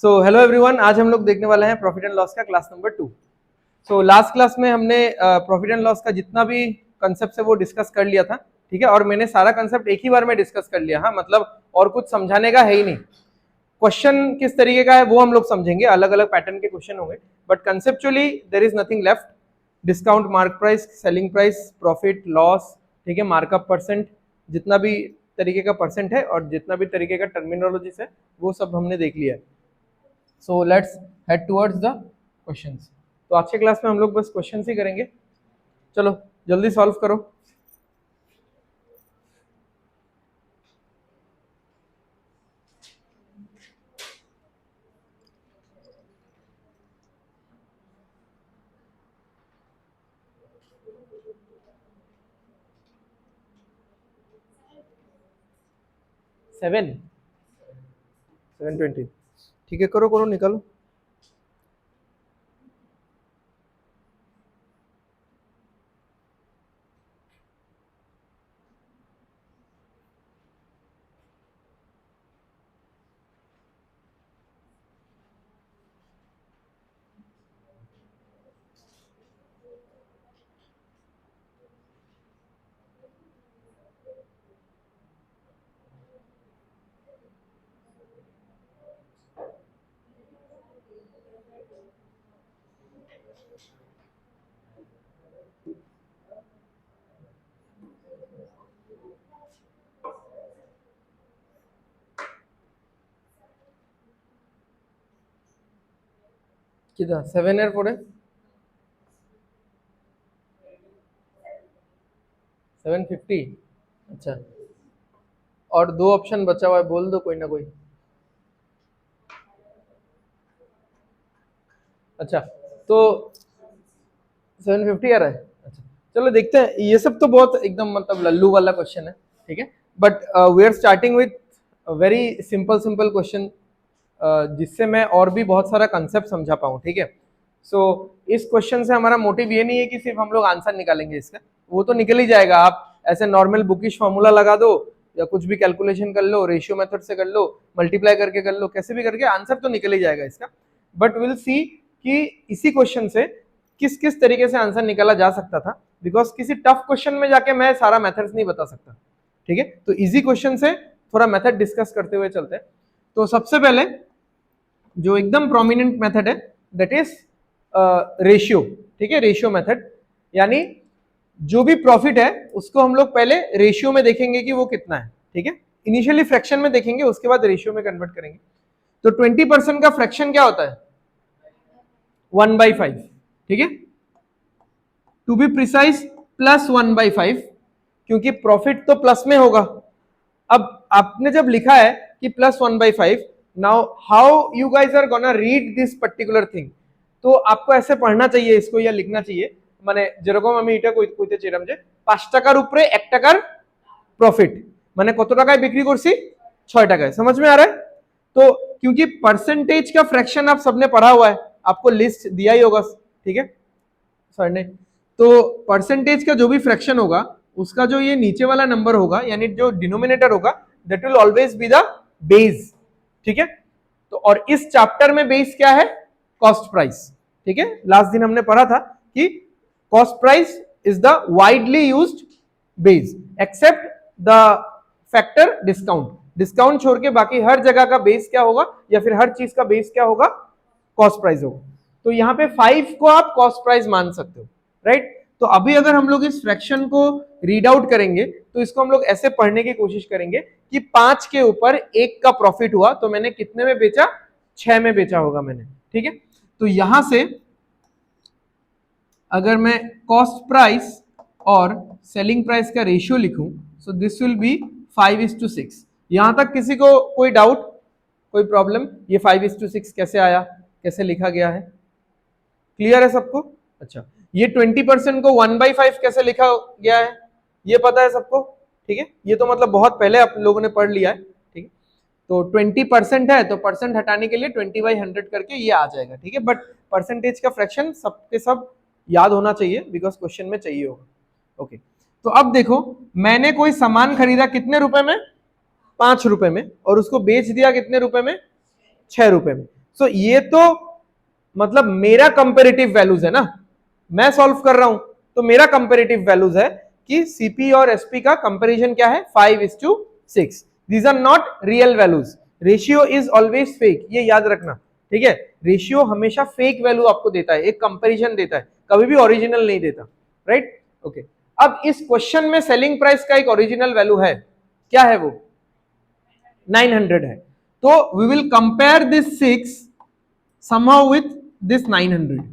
So hello everyone, आज हम लोग देखने वाले हैं प्रॉफिट एंड लॉस का class number 2। So last class में हमने प्रॉफिट एंड लॉस का जितना भी कंसेप्ट है वो डिस्कस कर लिया था, ठीक है। और मैंने सारा कंसेप्ट एक ही बार में डिस्कस कर लिया, हाँ, मतलब और कुछ समझाने का है ही नहीं। क्वेश्चन किस तरीके का है वो हम लोग समझेंगे, अलग अलग पैटर्न के क्वेश्चन होंगे, but conceptually there is nothing left. Discount, mark price, selling price, profit loss, ठीक है, मार्कअप परसेंट, जितना भी तरीके का परसेंट है और जितना भी तरीके का टर्मिनोलॉजीज है वो सब हमने देख लिया है। So let's head towards the questions. तो आज के क्लास में हम लोग बस क्वेश्चंस ही करेंगे। चलो जल्दी सॉल्व करो। सेवन 720, ठीक है, करो करो निकालो। कितना 7 है 4 है 750। अच्छा, और दो ऑप्शन बचा हुआ है, बोल दो कोई ना कोई। अच्छा, तो 750 आ रहा है। अच्छा, चलो देखते हैं। ये सब तो बहुत एकदम मतलब लल्लू वाला क्वेश्चन है, ठीक है, but we are starting with very simple simple question, जिससे मैं और भी बहुत सारा कंसेप्ट समझा पाऊँ, ठीक है। सो इस क्वेश्चन से हमारा मोटिव ये नहीं है कि सिर्फ हम लोग आंसर निकालेंगे इसका, वो तो निकल ही जाएगा। आप ऐसे नॉर्मल बुकिश फॉर्मूला लगा दो या कुछ भी कैलकुलेशन कर लो, रेशियो मेथड से कर लो, मल्टीप्लाई करके कर लो, कैसे भी करके आंसर तो निकल ही जाएगा इसका। बट विल सी कि इसी क्वेश्चन से किस किस तरीके से आंसर निकाला जा सकता था, बिकॉज किसी टफ क्वेश्चन में जाके मैं सारा मेथड्स नहीं बता सकता, ठीक है। तो इजी क्वेश्चन से थोड़ा मेथड डिस्कस करते हुए चलते हैं। तो सबसे पहले जो एकदम प्रोमिनेंट मेथड है दैट इज रेशियो, ठीक है, रेशियो मेथड। यानी जो भी प्रॉफिट है उसको हम लोग पहले रेशियो में देखेंगे कि वो कितना है, ठीक है। इनिशियली फ्रैक्शन में देखेंगे, उसके बाद रेशियो में कन्वर्ट करेंगे। तो 20% का फ्रैक्शन क्या होता है? 1/5, ठीक है, टू बी प्रिसाइज प्लस 1/5, क्योंकि प्रॉफिट तो प्लस में होगा। अब आपने जब लिखा है कि plus 1/5, now how you guys are gonna read this particular thing, तो आपको ऐसे पढ़ना चाहिए इसको या लिखना चाहिए, মানে যেরকম আমি এটা কইতে চাইলাম যে 5 টাকার উপরে 1 টাকার प्रॉफिट, মানে কত টাকায় বিক্রি করছি? 6 টাকায়। समझ में आ रहा है? तो क्योंकि परसेंटेज का फ्रैक्शन आप सबने पढ़ा हुआ है, आपको लिस्ट दिया ही होगा, ठीक है सर ने। तो परसेंटेज का जो भी फ्रैक्शन होगा उसका जो ये नीचे वाला नंबर होगा, यानी जो डिनोमिनेटर होगा, that will always be the base, ठीक है। तो और इस चैप्टर में बेस क्या है? कॉस्ट प्राइस, ठीक है। लास्ट दिन हमने पढ़ा था कि cost price is the widely used base except the factor discount. Discount छोड़ के बाकी हर जगह का बेस क्या होगा, या फिर हर चीज का बेस क्या होगा? कॉस्ट प्राइस होगा। तो यहाँ पे 5 को आप कॉस्ट प्राइस मान सकते हो, राइट। तो अभी अगर हम लोग इस फ्रैक्शन को रीड आउट करेंगे तो इसको हम लोग ऐसे पढ़ने की कोशिश करेंगे कि 5 के ऊपर 1 का प्रॉफिट हुआ तो मैंने कितने में बेचा? 6 में बेचा होगा मैंने, ठीक है। तो यहां से अगर मैं कॉस्ट प्राइस और सेलिंग प्राइस का रेशियो लिखूं, सो दिस विल बी 5:6। यहां तक किसी को कोई डाउट, कोई प्रॉब्लम? ये 5:6 कैसे आया, कैसे लिखा गया है? क्लियर है सबको? अच्छा, ये 20% को 1/5 कैसे लिखा गया है ये पता है सबको, ठीक है। ये तो मतलब बहुत पहले आप लोगों ने पढ़ लिया है, ठीक है। तो 20% है तो परसेंट हटाने के लिए 20/100 करके ये आ जाएगा, ठीक है। बट परसेंटेज का फ्रैक्शन सबके सब याद होना चाहिए, बिकॉज क्वेश्चन में चाहिए होगा। ओके, तो अब देखो, मैंने कोई सामान खरीदा कितने रुपए में? 5 रुपए में, और उसको बेच दिया कितने रुपए में? 6 रुपए में। सो ये तो मतलब मेरा कंपेरेटिव वैल्यूज है ना, मैं सॉल्व कर रहा हूं तो मेरा कंपेरेटिव वैल्यूज है कि सीपी और एसपी का कंपैरिजन क्या है 5:6. These are not real values. Ratio is always fake, ये याद रखना, ठीक है. रेशियो हमेशा फेक वैल्यू आपको देता है, एक कंपैरिजन देता है, कभी भी ओरिजिनल नहीं देता, राइट. ओके, अब इस क्वेश्चन में सेलिंग प्राइस का एक ओरिजिनल वैल्यू है, क्या है वो 900 है. तो we will compare this 6 somehow with this 900,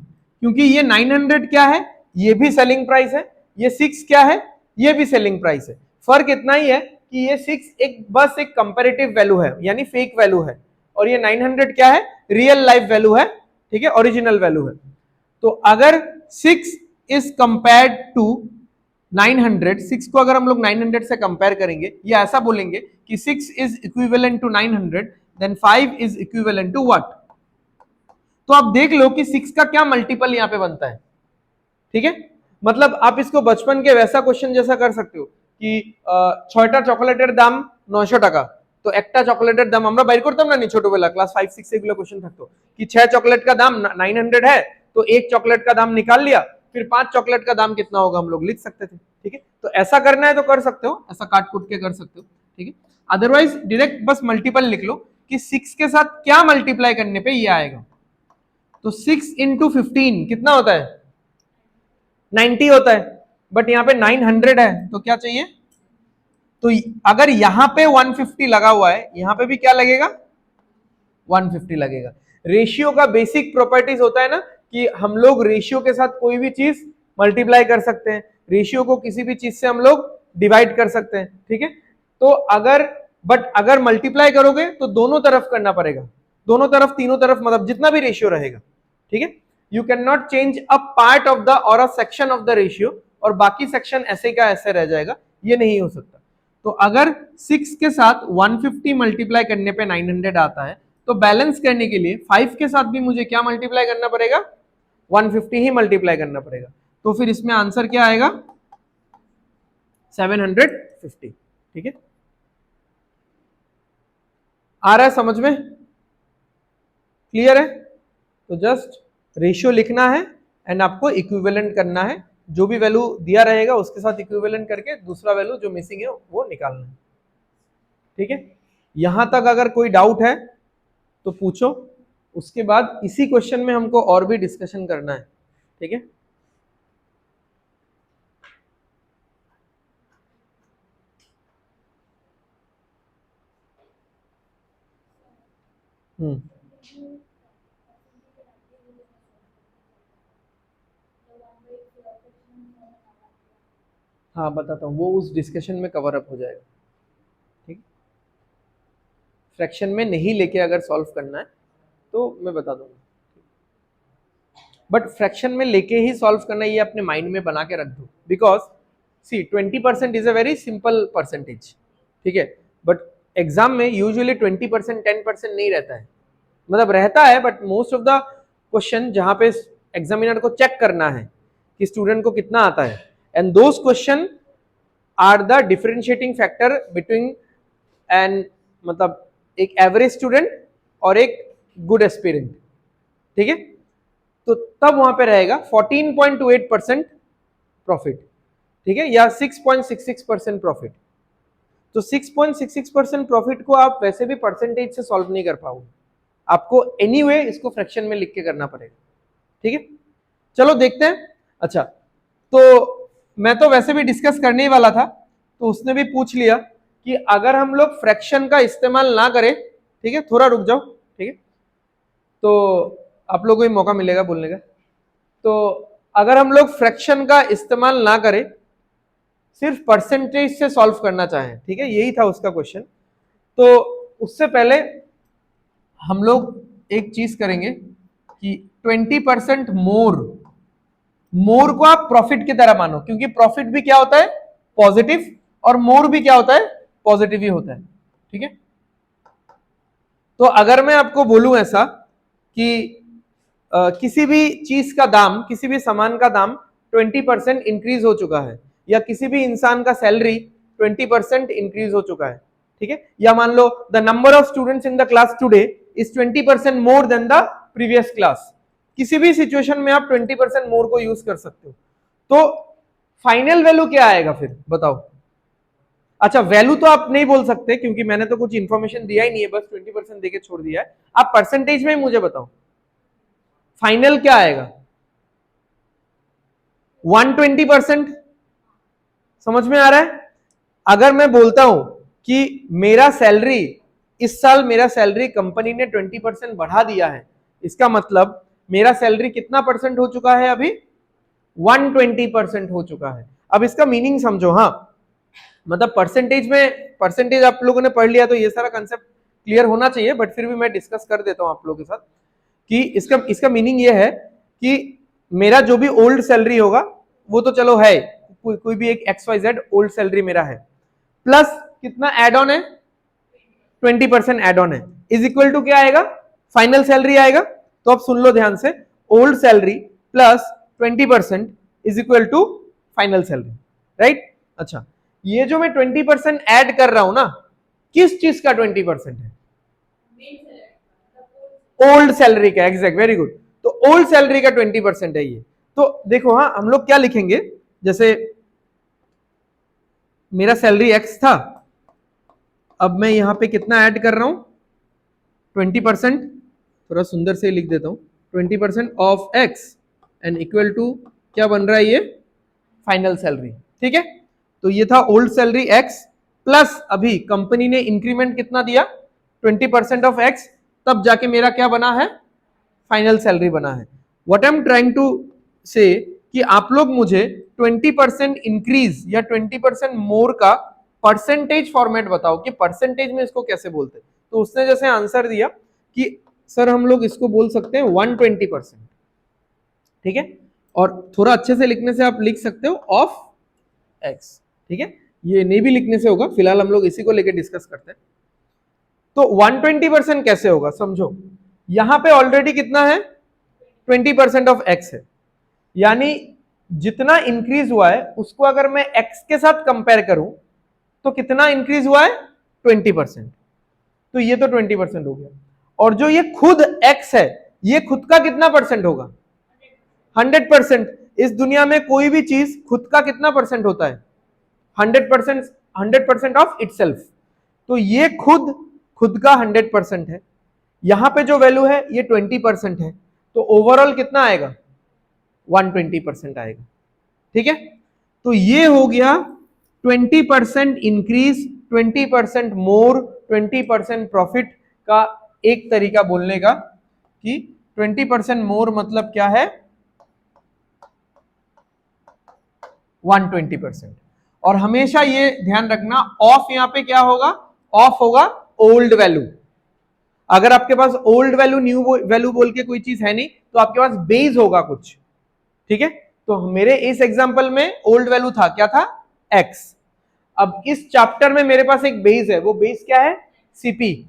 क्योंकि ये 900 क्या है, ये भी सेलिंग प्राइस है, ये 6 क्या है, ये भी सेलिंग प्राइस है. फर्क इतना ही है कि ये 6 एक बस एक कंपैरेटिव वैल्यू है यानी फेक वैल्यू है, और ये 900 क्या है, रियल लाइफ वैल्यू है, ठीक है, ओरिजिनल वैल्यू है. तो अगर 6 इज कंपेयर्ड टू 900, 6 को अगर हम लोग 900 से कंपेयर करेंगे, या ऐसा बोलेंगे कि 6 is equivalent to 900, then 5 is equivalent to what. तो आप देख लो कि 6 का क्या मल्टीपल यहां पे बनता है, ठीक है. मतलब आप इसको बचपन के वैसा क्वेश्चन जैसा कर सकते हो कि 6টা চকলেটের দাম 900 টাকা, তো একটা চকলেটের দাম আমরা বাইর করতাম না নি ছোটবেলা ক্লাস 5 6 এগুলো क्वेश्चन থাকতো कि 6 चॉकलेट का दाम 900 है, तो एक चॉकलेट का दाम निकाल लिया, फिर 5 चॉकलेट का दाम कितना होगा हम लोग लिख सकते थे, ठीक है. तो ऐसा करना है तो कर सकते हो, ऐसा काट कूट के कर सकते हो, ठीक है. अदरवाइज डायरेक्ट बस मल्टीपल लिख लो कि 6 के साथ क्या मल्टीप्लाई करने पे ये आएगा. तो 6 इंटू 15 कितना होता है 90 होता है, बट यहां पे 900 है, तो क्या चाहिए. तो अगर यहां पे 150 लगा हुआ है, यहां पे भी क्या लगेगा 150 लगेगा. रेशियो का बेसिक प्रॉपर्टीज होता है ना कि हम लोग रेशियो के साथ कोई भी चीज मल्टीप्लाई कर सकते हैं, रेशियो को किसी भी चीज से हम लोग डिवाइड कर सकते हैं, ठीक है. तो अगर मल्टीप्लाई करोगे तो दोनों तरफ करना पड़ेगा, दोनों तरफ तीनों तरफ, मतलब जितना भी रेशियो रहेगा, ठीक है. You can not change a part of the और a section of the ratio और बाकी सेक्शन ऐसे का ऐसे रह जाएगा, ये नहीं हो सकता. तो अगर 6 के साथ 150 मल्टीप्लाई करने पे 900 आता है, तो बैलेंस करने के लिए 5 के साथ भी मुझे क्या मल्टीप्लाई करना पड़ेगा 150 ही मल्टीप्लाई करना पड़ेगा. तो फिर इसमें आंसर क्या आएगा 750, ठीक है. आ रहा है समझ में, क्लियर है. तो जस्ट रेशियो लिखना है एंड आपको इक्विवेलेंट करना है, जो भी वैल्यू दिया रहेगा उसके साथ इक्विवेलेंट करके दूसरा वैल्यू जो मिसिंग है वो निकालना है, ठीक है. यहां तक अगर कोई डाउट है तो पूछो, उसके बाद इसी क्वेश्चन में हमको और भी डिस्कशन करना है, ठीक है. हाँ बताता हूँ, वो उस डिस्कशन में कवर अप हो जाएगा, ठीक. फ्रैक्शन में नहीं लेके अगर सॉल्व करना है तो मैं बता दूंगा, बट फ्रैक्शन में लेके ही सॉल्व करना, ये अपने माइंड में बना के रख दो. Because see 20% is a very simple percentage, ठीक है. बट एग्जाम में यूजुअली 20% 10% नहीं रहता है, मतलब रहता है but most of the question जहां पे एग्जामिनर को चेक करना है कि स्टूडेंट को कितना आता है, and those question are the differentiating factor between and मतलब एक एवरेज स्टूडेंट और एक गुड एस्पिरेंट, ठीक है. तो तब वहां पे रहेगा 14.28% प्रॉफिट, ठीक है, या 6.66% प्रॉफिट. तो 6.66% प्रॉफिट को आप वैसे भी परसेंटेज से सॉल्व नहीं कर पाओगे, आपको एनीवे इसको फ्रैक्शन में लिख के करना पड़ेगा, ठीक है. चलो देखते हैं. अच्छा, तो मैं तो वैसे भी डिस्कस करने ही वाला था, तो उसने भी पूछ लिया कि अगर हम लोग फ्रैक्शन का इस्तेमाल ना करें, ठीक है, थोड़ा रुक जाओ, ठीक है, तो आप लोगों को ही मौका मिलेगा बोलने का. तो अगर हम लोग फ्रैक्शन का इस्तेमाल ना करें, सिर्फ परसेंटेज से सॉल्व करना चाहें, ठीक है, यही था उसका क्वेश्चन. तो उससे पहले हम लोग एक चीज करेंगे कि 20% मोर को आप प्रॉफिट की तरह मानो, क्योंकि प्रॉफिट भी क्या होता है पॉजिटिव, और मोर भी क्या होता है पॉजिटिव ही होता है, ठीक है. तो अगर मैं आपको बोलूं ऐसा कि किसी भी चीज का दाम, किसी भी सामान का दाम 20% इंक्रीज हो चुका है, या किसी भी इंसान का सैलरी 20% इंक्रीज हो चुका है, ठीक है, या मान लो the number of students in the class today is 20% more than the previous class. किसी भी सिचुएशन में आप 20% मोर को यूज कर सकते हो। तो फाइनल वैल्यू क्या आएगा फिर बताओ। अच्छा, वैल्यू तो आप नहीं बोल सकते क्योंकि मैंने तो कुछ इंफॉर्मेशन दिया ही नहीं है, बस 20% देके छोड़ दिया है। आप परसेंटेज में ही मुझे बताओ फाइनल क्या आएगा। 120%। समझ में आ रहा है। अगर मैं बोलता हूं कि मेरा सैलरी इस साल, मेरा सैलरी कंपनी ने 20% बढ़ा दिया है, इसका मतलब मेरा सैलरी कितना परसेंट हो चुका है अभी, 120% हो चुका है। अब इसका मीनिंग समझो। हाँ, मतलब परसेंटेज में, परसेंटेज आप लोगों ने पढ़ लिया तो ये सारा कंसेप्ट क्लियर होना चाहिए, बट फिर भी मैं डिस्कस कर देता हूं आप लोगों के साथ कि इसका मीनिंग ये है कि मेरा जो भी ओल्ड सैलरी होगा वो तो चलो है, कोई भी एक XYZ ओल्ड सैलरी मेरा है, प्लस कितना एड ऑन है, 20% एड ऑन है, इज इक्वल टू क्या आएगा, फाइनल सैलरी आएगा। तो आप सुन लो ध्यान से, old salary plus 20% is equal to final salary, right. अच्छा, ये जो मैं 20% ऐड कर रहा हूं ना, किस चीज का 20% है, ओल्ड सैलरी का। Exact, very good. तो ओल्ड सैलरी का 20% है ये। तो देखो, हाँ, हम लोग क्या लिखेंगे, जैसे मेरा सैलरी एक्स था, अब मैं यहां पे कितना ऐड कर रहा हूं, 20%। थोड़ा सुंदर से लिख देता हूं, 20% of X and equal to क्या बन रहा है ये, फाइनल सैलरी। ठीक है, तो ये था ओल्ड सैलरी एक्स, प्लस अभी कंपनी ने इंक्रीमेंट कितना दिया, 20% ऑफ एक्स, तब जाके मेरा क्या बना है, फाइनल सैलरी बना है। What I am trying to say कि आप लोग मुझे 20% इंक्रीज या 20% मोर का परसेंटेज फॉर्मेट बताओ कि परसेंटेज में इसको कैसे बोलते हैं। तो उसने जैसे आंसर दिया कि सर हम लोग इसको बोल सकते हैं 120%। ठीक है, और थोड़ा अच्छे से लिखने से आप लिख सकते हो ऑफ एक्स। ठीक है, ये नहीं भी लिखने से होगा, फिलहाल हम लोग इसी को लेकर डिस्कस करते हैं। तो 120% कैसे होगा समझो, यहां पे ऑलरेडी कितना है, 20% ऑफ एक्स है, यानी जितना इंक्रीज हुआ है उसको अगर मैं एक्स के साथ कंपेयर करूं तो कितना इंक्रीज हुआ है, 20%। तो ये तो 20% हो गया। और जो ये खुद एक्स है, ये खुद का कितना परसेंट होगा, 100%। इस दुनिया में कोई भी चीज खुद का कितना परसेंट होता है, 100%, 100% ऑफ इटसेल्फ। तो ये खुद का 100% है। यहां पे जो वैल्यू है ये 20% है, तो ओवरऑल कितना आएगा, 120% आएगा। ठीक है, तो ये हो गया 20% इंक्रीज, 20% मोर, 20% प्रॉफिट का एक तरीका बोलने का कि 20% मोर मतलब क्या है, 120%। और हमेशा ये ध्यान रखना, ऑफ यहां पे क्या होगा, ऑफ होगा ओल्ड वैल्यू। अगर आपके पास ओल्ड वैल्यू न्यू वैल्यू बोल के कोई चीज है नहीं, तो आपके पास बेस होगा कुछ। ठीक है, तो मेरे इस एग्जांपल में ओल्ड वैल्यू था, क्या था, एक्स। अब इस चैप्टर में मेरे पास एक बेस है, वो बेस क्या है, सीपी।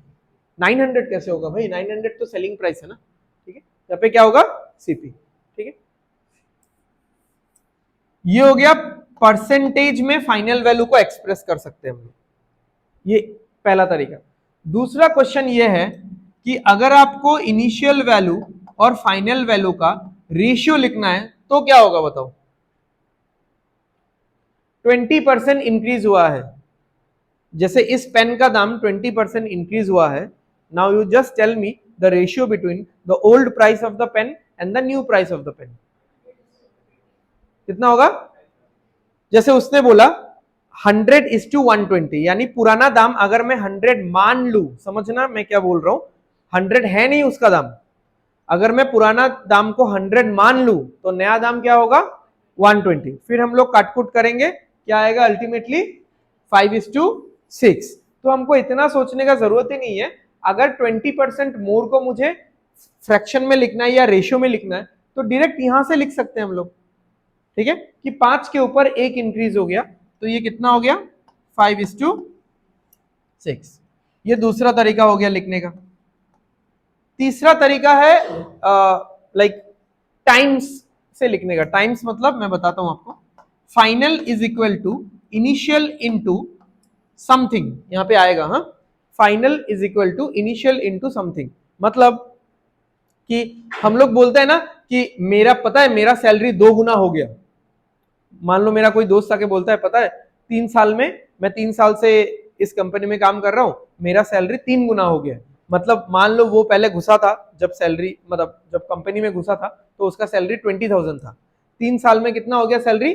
900 कैसे होगा भाई, 900 तो सेलिंग प्राइस है ना। ठीक है, यहाँ पे क्या होगा, सीपी। ठीक है, ये हो गया परसेंटेज में फाइनल वैल्यू को एक्सप्रेस कर सकते हैं हम लोग, ये पहला तरीका। दूसरा क्वेश्चन ये है कि अगर आपको इनिशियल वैल्यू और फाइनल वैल्यू का रेशियो लिखना है तो क्या होगा बताओ। 20% इंक्रीज हुआ है, जैसे इस पेन का दाम 20% इंक्रीज हुआ है। Now you just tell me the ratio between the old price of the pen and the new price of the pen, कितना होगा। जैसे उसने बोला 100:120, यानी पुराना दाम अगर मैं 100 मान लू, समझना मैं क्या बोल रहा हूं, 100 है नहीं उसका दाम, अगर मैं पुराना दाम को 100 मान लू तो नया दाम क्या होगा, 120। फिर हम लोग काटकुट करेंगे, क्या आएगा अल्टीमेटली 5:6। तो हमको इतना सोचने का जरूरत ही नहीं है। अगर 20% मोर को मुझे फ्रैक्शन में लिखना है या रेशियो में लिखना है तो डायरेक्ट यहां से लिख सकते हैं हम लोग। ठीक है, कि 5 के ऊपर 1 इंक्रीज हो गया, तो ये कितना हो गया, 5:6। ये दूसरा तरीका हो गया लिखने का। तीसरा तरीका है लाइक टाइम्स से लिखने का। टाइम्स मतलब मैं बताता हूं आपको, final is equal to initial into something, यहां पे आएगा। हाँ, final is equal to initial into something, मतलब कि हम लोग बोलते हैं ना कि मेरा पता है मेरा सैलरी 2 गुना हो गया। मान लो मेरा कोई दोस्त आके बोलता है पता है 3 साल में, मैं 3 साल से इस कंपनी में काम कर रहा हूं, मेरा सैलरी 3 गुना हो गया। मतलब मान लो वो पहले घुसा था, जब सैलरी मतलब जब कंपनी में घुसा था तो उसका सैलरी 20,000 था। 3 साल में कितना हो गया सैलरी?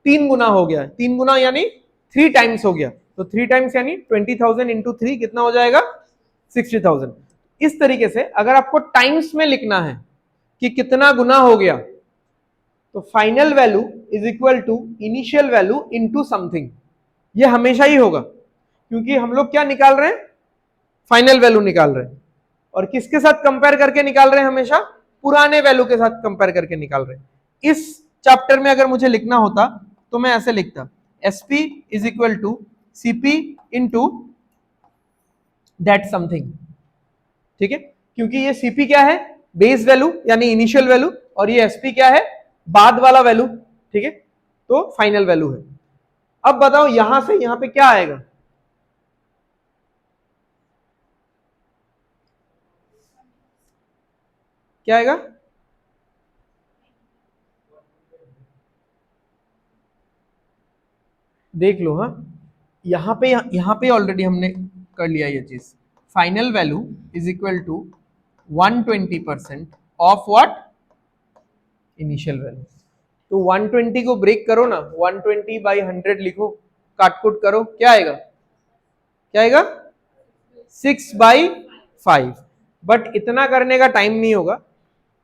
3 गुना हो गया। 3 गुना यानी 3 टाइम्स हो गया। तो 3 टाइम्स यानी 20,000 इंटू 3 कितना हो जाएगा? 60,000। इस तरीके से अगर आपको टाइम्स में लिखना है कि कितना गुना हो गया, तो final value is equal to initial value into something. ये हमेशा ही होगा, क्योंकि हम लोग क्या निकाल रहे हैं? फाइनल वैल्यू निकाल रहे हैं। और किसके साथ कंपेयर करके निकाल रहे हैं? हमेशा पुराने वैल्यू के साथ कंपेयर करके निकाल रहे हैं। इस चैप्टर में अगर मुझे लिखना होता तो मैं ऐसे लिखता, SP is equal to CP into that something. ठीक है, क्योंकि ये सीपी क्या है? बेस वैल्यू यानी इनिशियल वैल्यू, और ये एसपी क्या है? बाद वाला वैल्यू। ठीक है, तो फाइनल वैल्यू है। अब बताओ यहां से यहां पे क्या आएगा? क्या आएगा? देख लो, हाँ यहां पे ऑलरेडी हमने कर लिया ये चीज। Final value is equal to 120% of what? Initial value. तो 120 को ब्रेक करो ना, 120 बाई 100 लिखो, काटकुट करो, क्या आएगा? क्या आएगा? 6/5। बट इतना करने का टाइम नहीं होगा,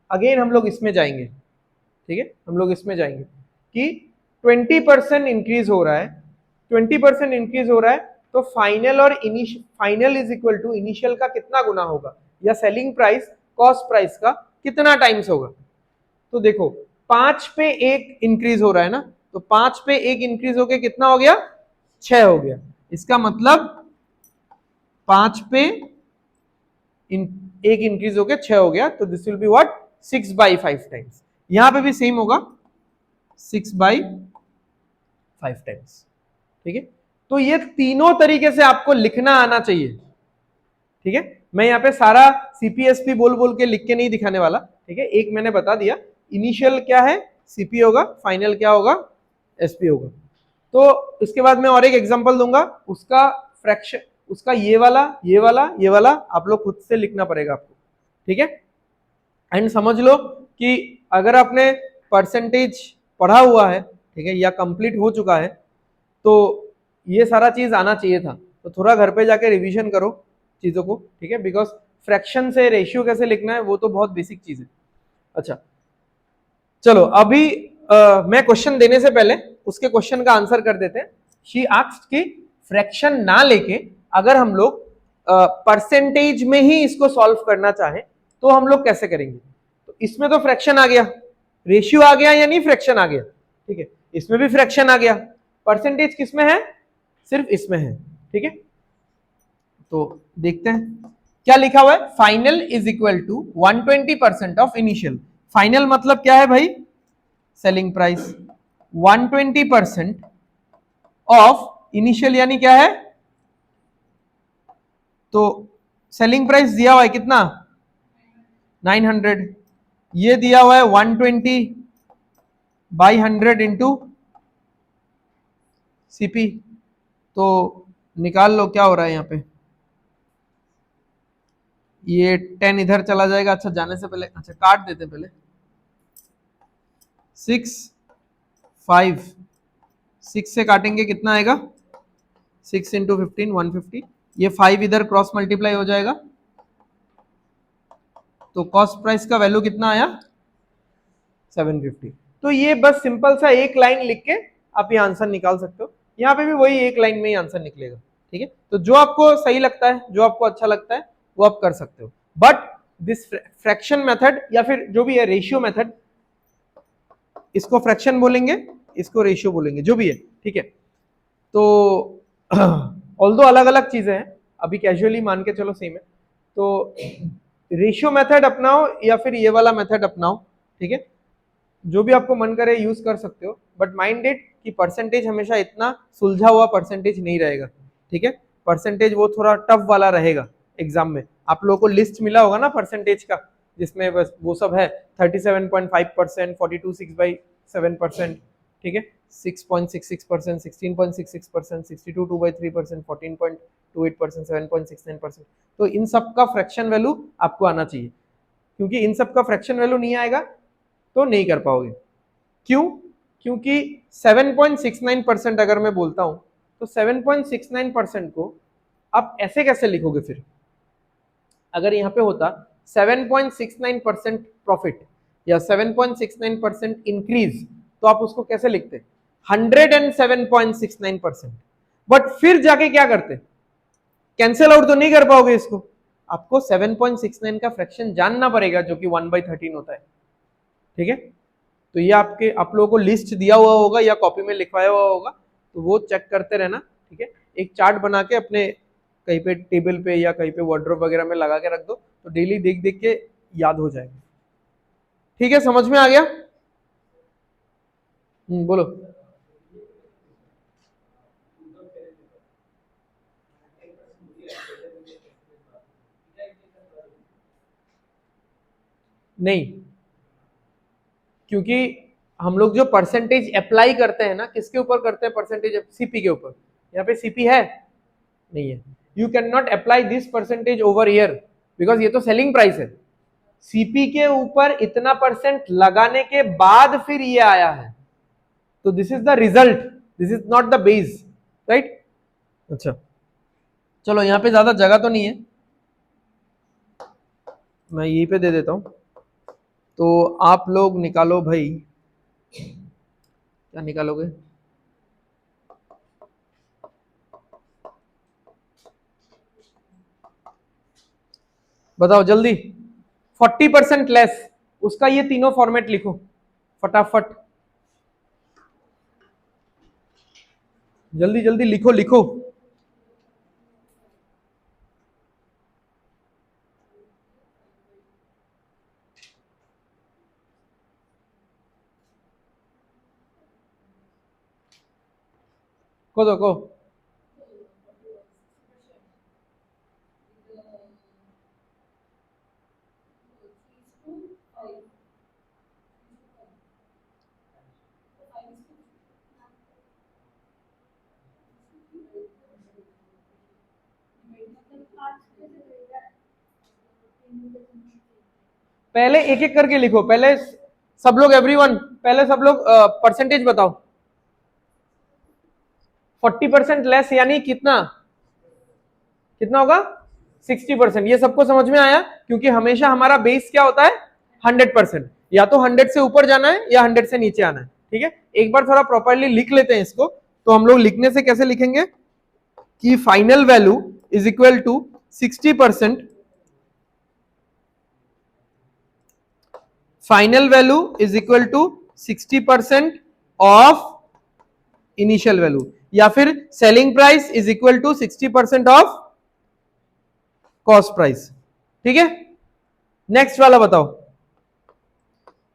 अगेन हम लोग इसमें जाएंगे। ठीक है, हम लोग इसमें जाएंगे कि 20% इंक्रीज हो रहा है, 20% इंक्रीज हो रहा है, तो फाइनल और final is equal to initial का कितना गुना होगा, या सेलिंग प्राइस कॉस्ट प्राइस का कितना टाइम्स होगा। तो देखो 5 पे 1 इंक्रीज हो रहा है ना, तो 5 पे 1 इंक्रीज होके कितना हो गया? 6 हो गया। इसका मतलब 5 पे 1 इंक्रीज होके 6 हो गया, तो this will be what? 6/5 times. यहां पे भी सेम होगा, 6/5 टाइम्स। ठीक है, तो ये तीनों तरीके से आपको लिखना आना चाहिए। ठीक है, मैं यहाँ पे सारा सीपीएसपी बोल बोल के लिख के नहीं दिखाने वाला। ठीक है, एक मैंने बता दिया, इनिशियल क्या है? सीपी होगा, फाइनल क्या होगा? एसपी होगा। तो इसके बाद मैं और एक एग्जांपल दूंगा, उसका फ्रैक्शन, उसका ये वाला ये वाला ये वाला आप लोग खुद से लिखना पड़ेगा आपको। ठीक है, एंड समझ लो कि अगर आपने परसेंटेज पढ़ा हुआ है, ठीक है, या कंप्लीट हो चुका है, तो ये सारा चीज आना चाहिए था। तो थोड़ा घर पे जाके रिवीजन करो चीजों को। ठीक है, बिकॉज फ्रैक्शन से रेशियो कैसे लिखना है वो तो बहुत बेसिक चीज है। अच्छा चलो अभी मैं क्वेश्चन देने से पहले उसके क्वेश्चन का आंसर कर देते हैं। शी आस्क्ड कि फ्रैक्शन ना लेके अगर हम लोग परसेंटेज में ही इसको सॉल्व करना चाहें तो हम लोग कैसे करेंगे। तो इसमें तो फ्रैक्शन आ गया, रेशियो आ गया, यानी फ्रैक्शन आ गया। ठीक है, इसमें भी फ्रैक्शन आ गया, परसेंटेज किसमें है? सिर्फ इसमें है। ठीक है, तो देखते हैं क्या लिखा हुआ है। Final is equal to 120% of initial. Final मतलब क्या है भाई? Selling price. 120% ऑफ इनिशियल यानी क्या है? तो सेलिंग प्राइस दिया हुआ है कितना? 900। ये दिया हुआ है 120/100 इंटू सीपी। तो निकाल लो क्या हो रहा है यहाँ पे। ये 10 इधर चला जाएगा। अच्छा जाने से पहले अच्छा काट देते पहले। 6 से काटेंगे कितना आएगा? 6 इंटू 15 150। ये 5 इधर क्रॉस मल्टीप्लाई हो जाएगा, तो कॉस्ट प्राइस का वैल्यू कितना आया? 750। तो ये बस सिंपल सा एक लाइन लिख के आप ये आंसर निकाल सकते हो। यहाँ पे भी वही एक लाइन में ही आंसर निकलेगा। ठीक है, तो जो आपको सही लगता है, जो आपको अच्छा लगता है वो आप कर सकते हो। बट दिस फ्रैक्शन मेथड या फिर जो भी है रेशियो मेथड, इसको फ्रैक्शन बोलेंगे, इसको रेशियो बोलेंगे, जो भी है। ठीक है, तो ऑल्दो अलग अलग चीजें हैं, अभी कैजुअली मान के चलो सेम है। तो रेशियो मेथड अपनाओ या फिर ये वाला मेथड अपनाओ। ठीक है, जो भी आपको मन करे यूज कर सकते हो, बट माइंड इट कि परसेंटेज हमेशा इतना सुलझा हुआ परसेंटेज नहीं रहेगा। ठीक है, परसेंटेज वो थोड़ा टफ वाला रहेगा एग्जाम में। आप लोगों को लिस्ट मिला होगा ना परसेंटेज का, जिसमें बस वो सब है 37.5%, 42.6/7%, ठीक है, 6.66%, 16.66%, 62 2/3%, 14.28%, 7.69%। तो इन सब का फ्रैक्शन वैल्यू आपको आना चाहिए, क्योंकि इन सब का फ्रैक्शन वैल्यू नहीं आएगा तो नहीं कर पाओगे। क्यों? क्योंकि 7.69% अगर मैं बोलता हूं तो 7.69% को आप ऐसे कैसे लिखोगे फिर? अगर यहां पे होता 7.69% प्रॉफिट या 7.69% इंक्रीज, तो आप उसको कैसे लिखते? 107.69%। बट फिर जाके क्या करते? कैंसिल आउट तो नहीं कर पाओगे इसको, आपको 7.69 का फ्रैक्शन जानना पड़ेगा, जो कि 1/13 होता है, ठीक है। तो ये आपके आप लोगों को लिस्ट दिया हुआ होगा या कॉपी में लिखवाया हुआ होगा, तो वो चेक करते रहना, ठीक है। एक चार्ट बना के अपने कहीं पे टेबल पे या कहीं पे वार्डरोब वगैरह में लगा के रख दो, तो डेली देख देख के याद हो जाएगा, ठीक है। समझ में आ गया? बोलो। नहीं, क्योंकि हम लोग जो परसेंटेज अप्लाई करते हैं ना, किसके ऊपर करते हैं परसेंटेज? सीपी के ऊपर। यहाँ पे सीपी है नहीं है। You can not apply this percentage over here, because ये तो सेलिंग प्राइस है। सीपी के ऊपर इतना परसेंट लगाने के बाद फिर ये आया है, तो this is the result, this is not the base, right. अच्छा चलो, यहां पे ज्यादा जगह तो नहीं है, मैं यहीं पे दे देता हूं। तो आप लोग निकालो भाई, क्या निकालोगे? बताओ जल्दी। 40% लेस, उसका ये तीनों फॉर्मेट लिखो फटाफट, जल्दी जल्दी लिखो लिखो। को दो को पहले एक एक करके लिखो, पहले सब लोग, एवरीवन पहले सब लोग परसेंटेज बताओ। 40% लेस यानी कितना? कितना होगा? 60%। ये सबको समझ में आया? क्योंकि हमेशा हमारा बेस क्या होता है? 100%। या तो 100 से ऊपर जाना है या 100 से नीचे आना है, ठीक है। एक बार थोड़ा प्रॉपरली लिख लेते हैं इसको। तो हम लोग लिखने से कैसे लिखेंगे कि final value is equal to 60%, final value is equal to 60% of initial value, या फिर selling price is equal to 60% of cost price, ठीक है। नेक्स्ट वाला बताओ,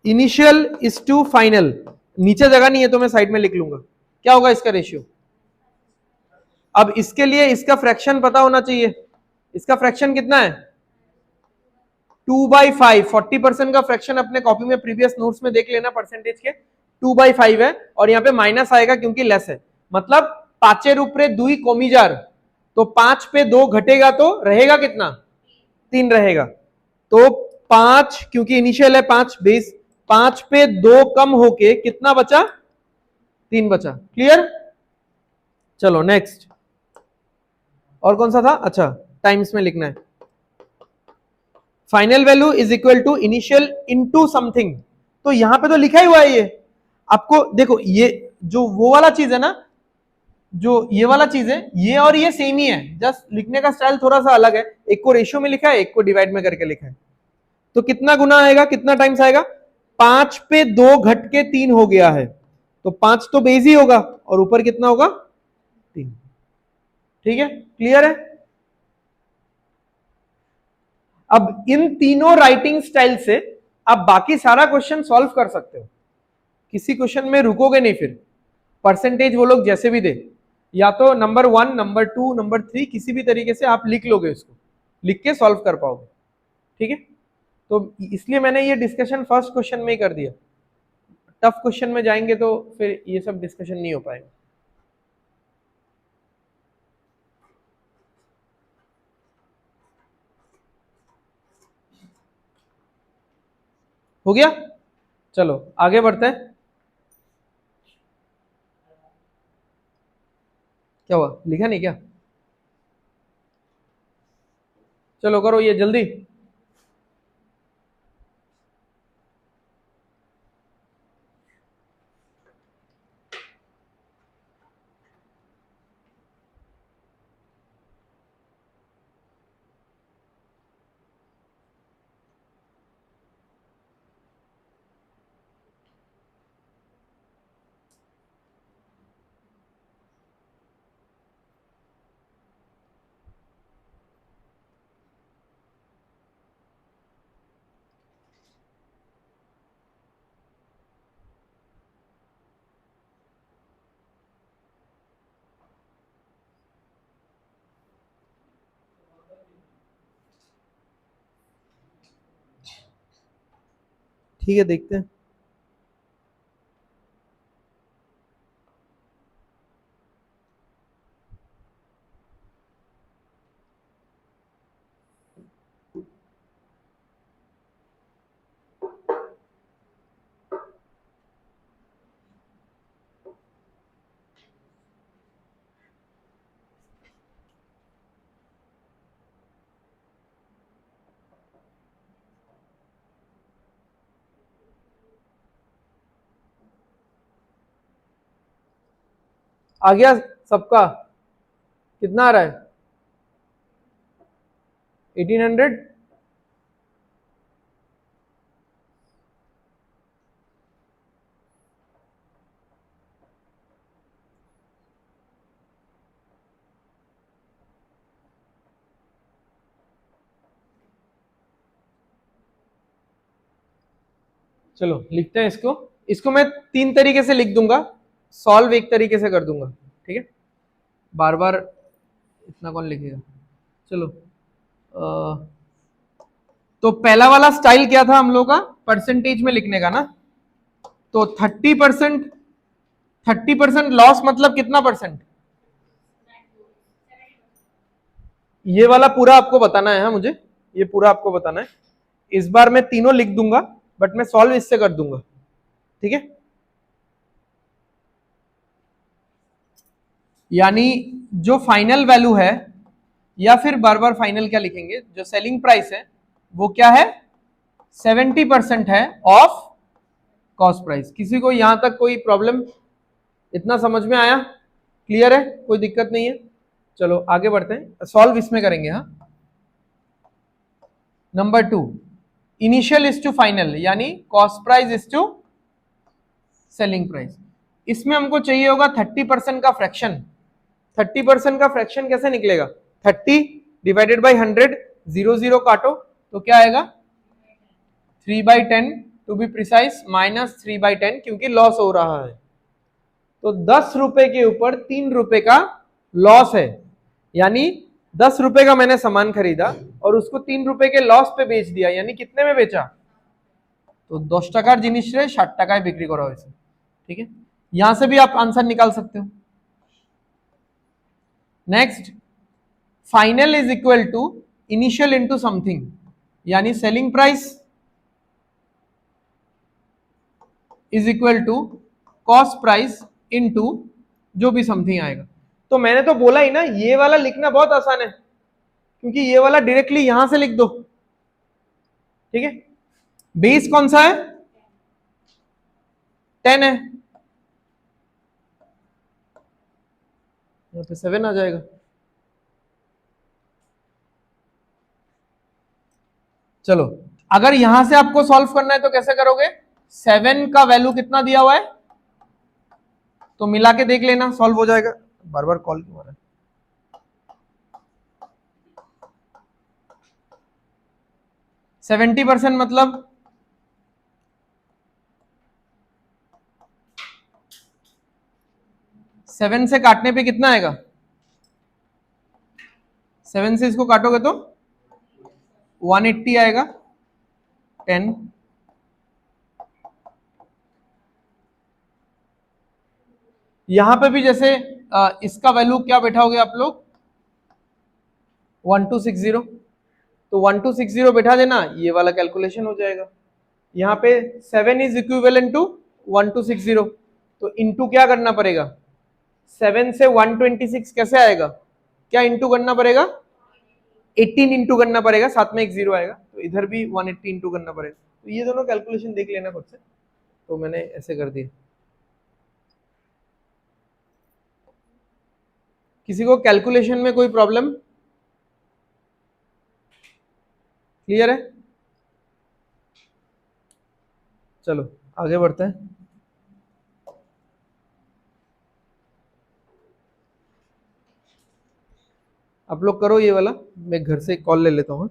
इनिशियल इज टू फाइनल। नीचे जगह नहीं है तो मैं साइड में लिख लूंगा, क्या होगा इसका रेशियो? अब इसके लिए इसका फ्रैक्शन पता होना चाहिए। इसका फ्रैक्शन कितना है? 2/5। 40% का फ्रैक्शन अपने कॉपी में प्रीवियस नोट्स में देख लेना, परसेंटेज के 2/5 है, और यहाँ पे माइनस आएगा क्योंकि लेस है। मतलब 5 ऊपरे 2 कमी जार, तो 5 पे 2 घटेगा तो रहेगा कितना? 3 रहेगा। तो 5, क्योंकि इनिशियल है 5 बेस, 5 पे 2 कम होके कितना बचा? 3 बचा। क्लियर? चलो नेक्स्ट, और कौन सा था? अच्छा, टाइम्स में लिखना है। Final value is equal to initial into something. तो यहां पे तो लिखा ही हुआ है ये आपको। देखो ये जो वो वाला चीज है ना, जो ये वाला चीज है, ये और ये सेम ही है, जस्ट लिखने का स्टाइल थोड़ा सा अलग है। एक को रेशियो में लिखा है, एक को डिवाइड में करके लिखा है। तो कितना गुना आएगा, कितना टाइम्स आएगा? 5 पे 2 घट के 3 हो गया है, तो 5 तो बेस ही होगा, और ऊपर कितना होगा? 3। ठीक है, क्लियर है? अब इन तीनों राइटिंग स्टाइल से आप बाकी सारा क्वेश्चन सॉल्व कर सकते हो, किसी क्वेश्चन में रुकोगे नहीं फिर। परसेंटेज वो लोग जैसे भी दे, या तो नंबर 1, नंबर 2, नंबर 3, किसी भी तरीके से आप लिख लोगे उसको, लिख के सॉल्व कर पाओगे। ठीक है, तो इसलिए मैंने ये डिस्कशन फर्स्ट क्वेश्चन में ही कर दिया। टफ क्वेश्चन में जाएंगे तो फिर ये सब डिस्कशन नहीं हो पाएगा। हो गया, चलो आगे बढ़ते हैं। क्या हुआ, लिखा नहीं क्या? चलो करो ये जल्दी। ठीक है, देखते हैं। आ गया सबका? कितना आ रहा है? 1800। चलो लिखते हैं इसको। इसको मैं 3 तरीके से लिख दूंगा, सॉल्व एक तरीके से कर दूंगा। ठीक है, बार बार इतना कौन लिखेगा। चलो तो पहला वाला स्टाइल क्या था हम लोग का, परसेंटेज में लिखने का ना। तो 30%, 30% लॉस मतलब कितना परसेंट? ये वाला पूरा आपको बताना है। हाँ, मुझे ये पूरा आपको बताना है। इस बार मैं तीनों लिख दूंगा, बट मैं सॉल्व इससे कर दूंगा। ठीक है, यानी जो फाइनल वैल्यू है, या फिर बार बार फाइनल क्या लिखेंगे, जो सेलिंग प्राइस है वो क्या है, 70% है ऑफ कॉस्ट प्राइस। किसी को यहां तक कोई प्रॉब्लम? इतना समझ में आया? क्लियर है? कोई दिक्कत नहीं है? चलो आगे बढ़ते हैं, सॉल्व इसमें करेंगे। हाँ, number 2, initial is to final, यानी cost price is to selling price. इसमें हमको चाहिए होगा 30% का फ्रैक्शन। 30% का फ्रैक्शन कैसे निकलेगा? 30 डिवाइडेड बाई 100, 0 काटो तो क्या आएगा? 3/10 टू बी प्रिसाइज, -3/10, क्योंकि लॉस हो रहा है। तो 10 रुपए के ऊपर 3 रुपए का लॉस है, यानी 10 रुपए का मैंने सामान खरीदा और उसको 3 रुपए के लॉस पे बेच दिया, यानी कितने में बेचा? तो 10 টাকার জিনিস রে 60 টাকায় বিক্রি করা হয়েছে। ठीक है, यहां से भी आप आंसर निकाल सकते हो। Next, final is equal to initial into something, यानी selling price is equal to cost price into जो भी समथिंग आएगा। तो मैंने तो बोला ही ना, ये वाला लिखना बहुत आसान है, क्योंकि ये वाला डायरेक्टली यहां से लिख दो। ठीक है, बेस कौन सा है? 10 है, यहां पे 7 आ जाएगा। चलो, अगर यहां से आपको सॉल्व करना है तो कैसे करोगे? 7 का वैल्यू कितना दिया हुआ है, तो मिला के देख लेना, सॉल्व हो जाएगा। बार बार कॉल क्यों आ रहा है? 70% मतलब 7 से काटने पे कितना आएगा? 7 से इसको काटोगे तो 180 आएगा 10, यहां पे भी जैसे इसका वैल्यू क्या बैठाओगे आप लोग 1260, तो 1260 बैठा देना, ये वाला कैलकुलेशन हो जाएगा। यहाँ पे 7 इज इक्विवेलेंट टू 1260, तो इंटू क्या करना पड़ेगा, 7 से 126 कैसे आएगा, क्या इंटू करना पड़ेगा, 18 इंटू करना पड़ेगा, साथ में एक जीरो आएगा, तो इधर भी 180 इंटू करना पड़ेगा। तो ये दोनों कैलकुलेशन देख लेना खुद से, तो मैंने ऐसे कर दिया। किसी को कैलकुलेशन में कोई प्रॉब्लम, क्लियर है? चलो आगे बढ़ते हैं। आप लोग करो ये वाला, मैं घर से कॉल ले लेता हूँ।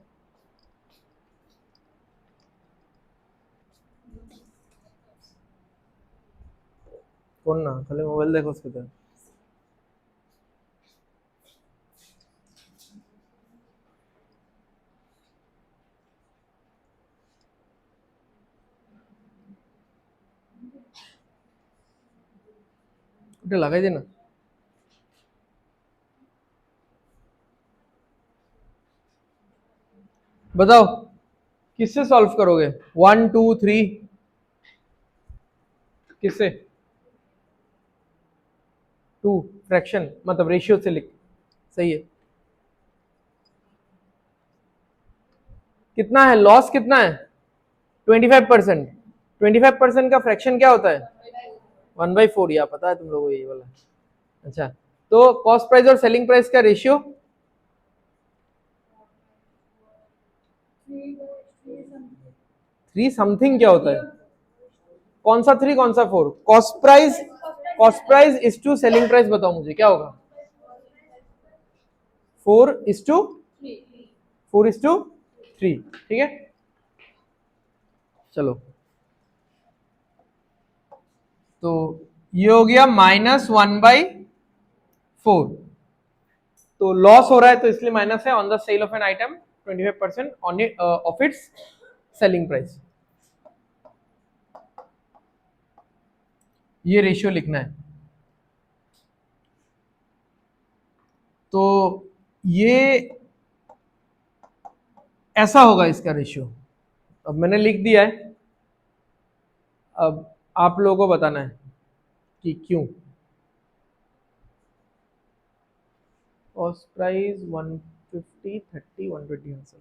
कौन ना खाली मोबाइल देखो उसके तरह। लगाई देना। बताओ किससे सॉल्व करोगे, 1 2 3 किससे, 2 फ्रैक्शन मतलब रेशियो से लिख, सही है। कितना है लॉस, कितना है 25%, 25% का फ्रैक्शन क्या होता है 1/4, या पता है तुम लोगों को ये वाला। अच्छा, तो कॉस्ट प्राइस और सेलिंग प्राइस का रेशियो 3 समथिंग क्या होता है, कौन सा 3 कौन सा 4, cost price is to selling price, बताओ मुझे क्या होगा, 4:3, ठीक है। चलो तो ये हो गया -1/4, तो लॉस हो रहा है तो इसलिए माइनस है, on the sale of an item 25% on of its selling price, ये रेशियो लिखना है। तो ये ऐसा होगा इसका रेशियो, अब मैंने लिख दिया है, अब आप लोगों को बताना है कि क्यों। कॉस्ट प्राइस 150 30 120 आंसर,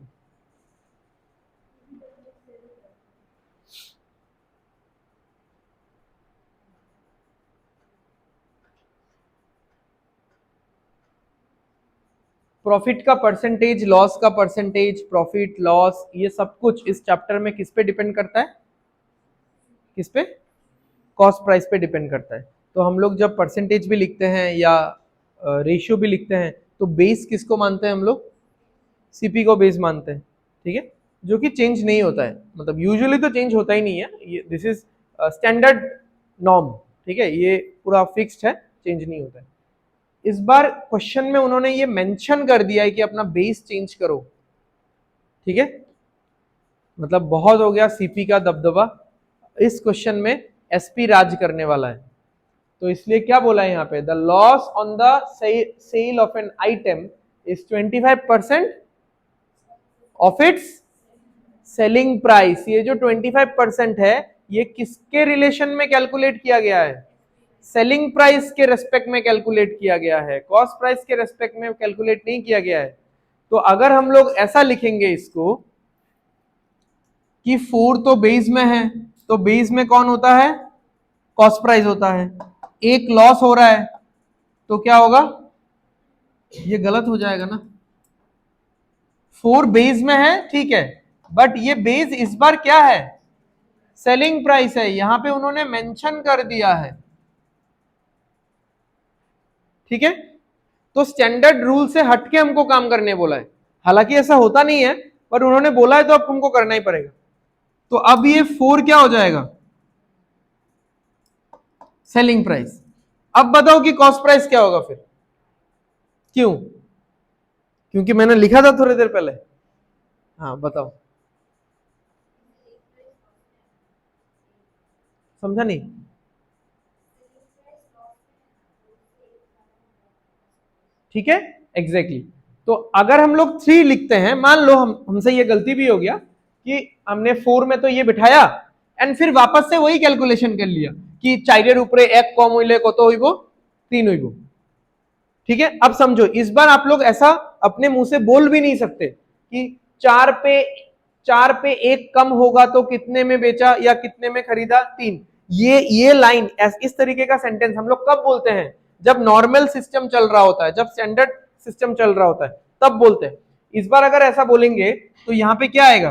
प्रॉफिट का परसेंटेज, लॉस का परसेंटेज, प्रॉफिट लॉस, ये सब कुछ इस चैप्टर में किस पे डिपेंड करता है, किस पे, कॉस्ट प्राइस पे डिपेंड करता है। तो हम लोग जब परसेंटेज भी लिखते हैं या रेशियो भी लिखते हैं तो बेस किसको मानते हैं हम लोग, सीपी को बेस मानते हैं, ठीक है, जो कि चेंज नहीं होता है, मतलब यूजुअली तो चेंज होता ही नहीं है, ये दिस इज स्टैंडर्ड नॉर्म, ठीक है, ये पूरा फिक्स्ड है, चेंज नहीं होता है। इस बार क्वेश्चन में उन्होंने ये मेंशन कर दिया है कि अपना बेस चेंज करो, ठीक है, मतलब बहुत हो गया सीपी का दबदबा, इस क्वेश्चन में एसपी राज करने वाला है, तो इसलिए क्या बोला है यहाँ पे, the loss on the sale of an item is 25% of its selling price. ये जो 25% है ये किसके रिलेशन में कैलकुलेट किया गया है, सेलिंग प्राइस के रेस्पेक्ट में कैलकुलेट किया गया है, कॉस्ट प्राइस के रेस्पेक्ट में कैलकुलेट नहीं किया गया है। तो अगर हम लोग ऐसा लिखेंगे इसको कि 4 तो बेस में है, तो बेस में कौन होता है, कॉस्ट प्राइस होता है, एक लॉस हो रहा है तो क्या होगा, ये गलत हो जाएगा ना, 4 बेस में है ठीक है, बट ये बेस इस बार क्या है, सेलिंग प्राइस है, यहां पे उन्होंने मेंशन कर दिया है, ठीक है, तो स्टैंडर्ड रूल से हटके हमको काम करने बोला है, हालांकि ऐसा होता नहीं है पर उन्होंने बोला है तो अब तुमको करना ही पड़ेगा। तो अब ये 4 क्या हो जाएगा, सेलिंग प्राइस। अब बताओ कि कॉस्ट प्राइस क्या होगा फिर, क्यों, क्योंकि मैंने लिखा था थोड़ी देर पहले, हाँ बताओ, समझा नहीं? ठीक है, एग्जैक्टली exactly. तो अगर हम लोग 3 लिखते हैं, मान लो हमसे ये गलती भी हो गया कि हमने 4 में तो ये बिठाया एंड फिर वापस से वही कैलकुलेशन कर लिया कि 4 ऊपर 1 कम हुई कत हो 3 हो। ठीक है, अब समझो, इस बार आप लोग ऐसा अपने मुंह से बोल भी नहीं सकते कि 4 पे 1 कम होगा तो कितने में बेचा या कितने में खरीदा 3। ये लाइन इस तरीके का सेंटेंस हम लोग कब बोलते हैं? जब नॉर्मल सिस्टम चल रहा होता है, जब स्टैंडर्ड सिस्टम चल रहा होता है, तब बोलते हैं। इस बार अगर ऐसा बोलेंगे तो यहां पे क्या आएगा?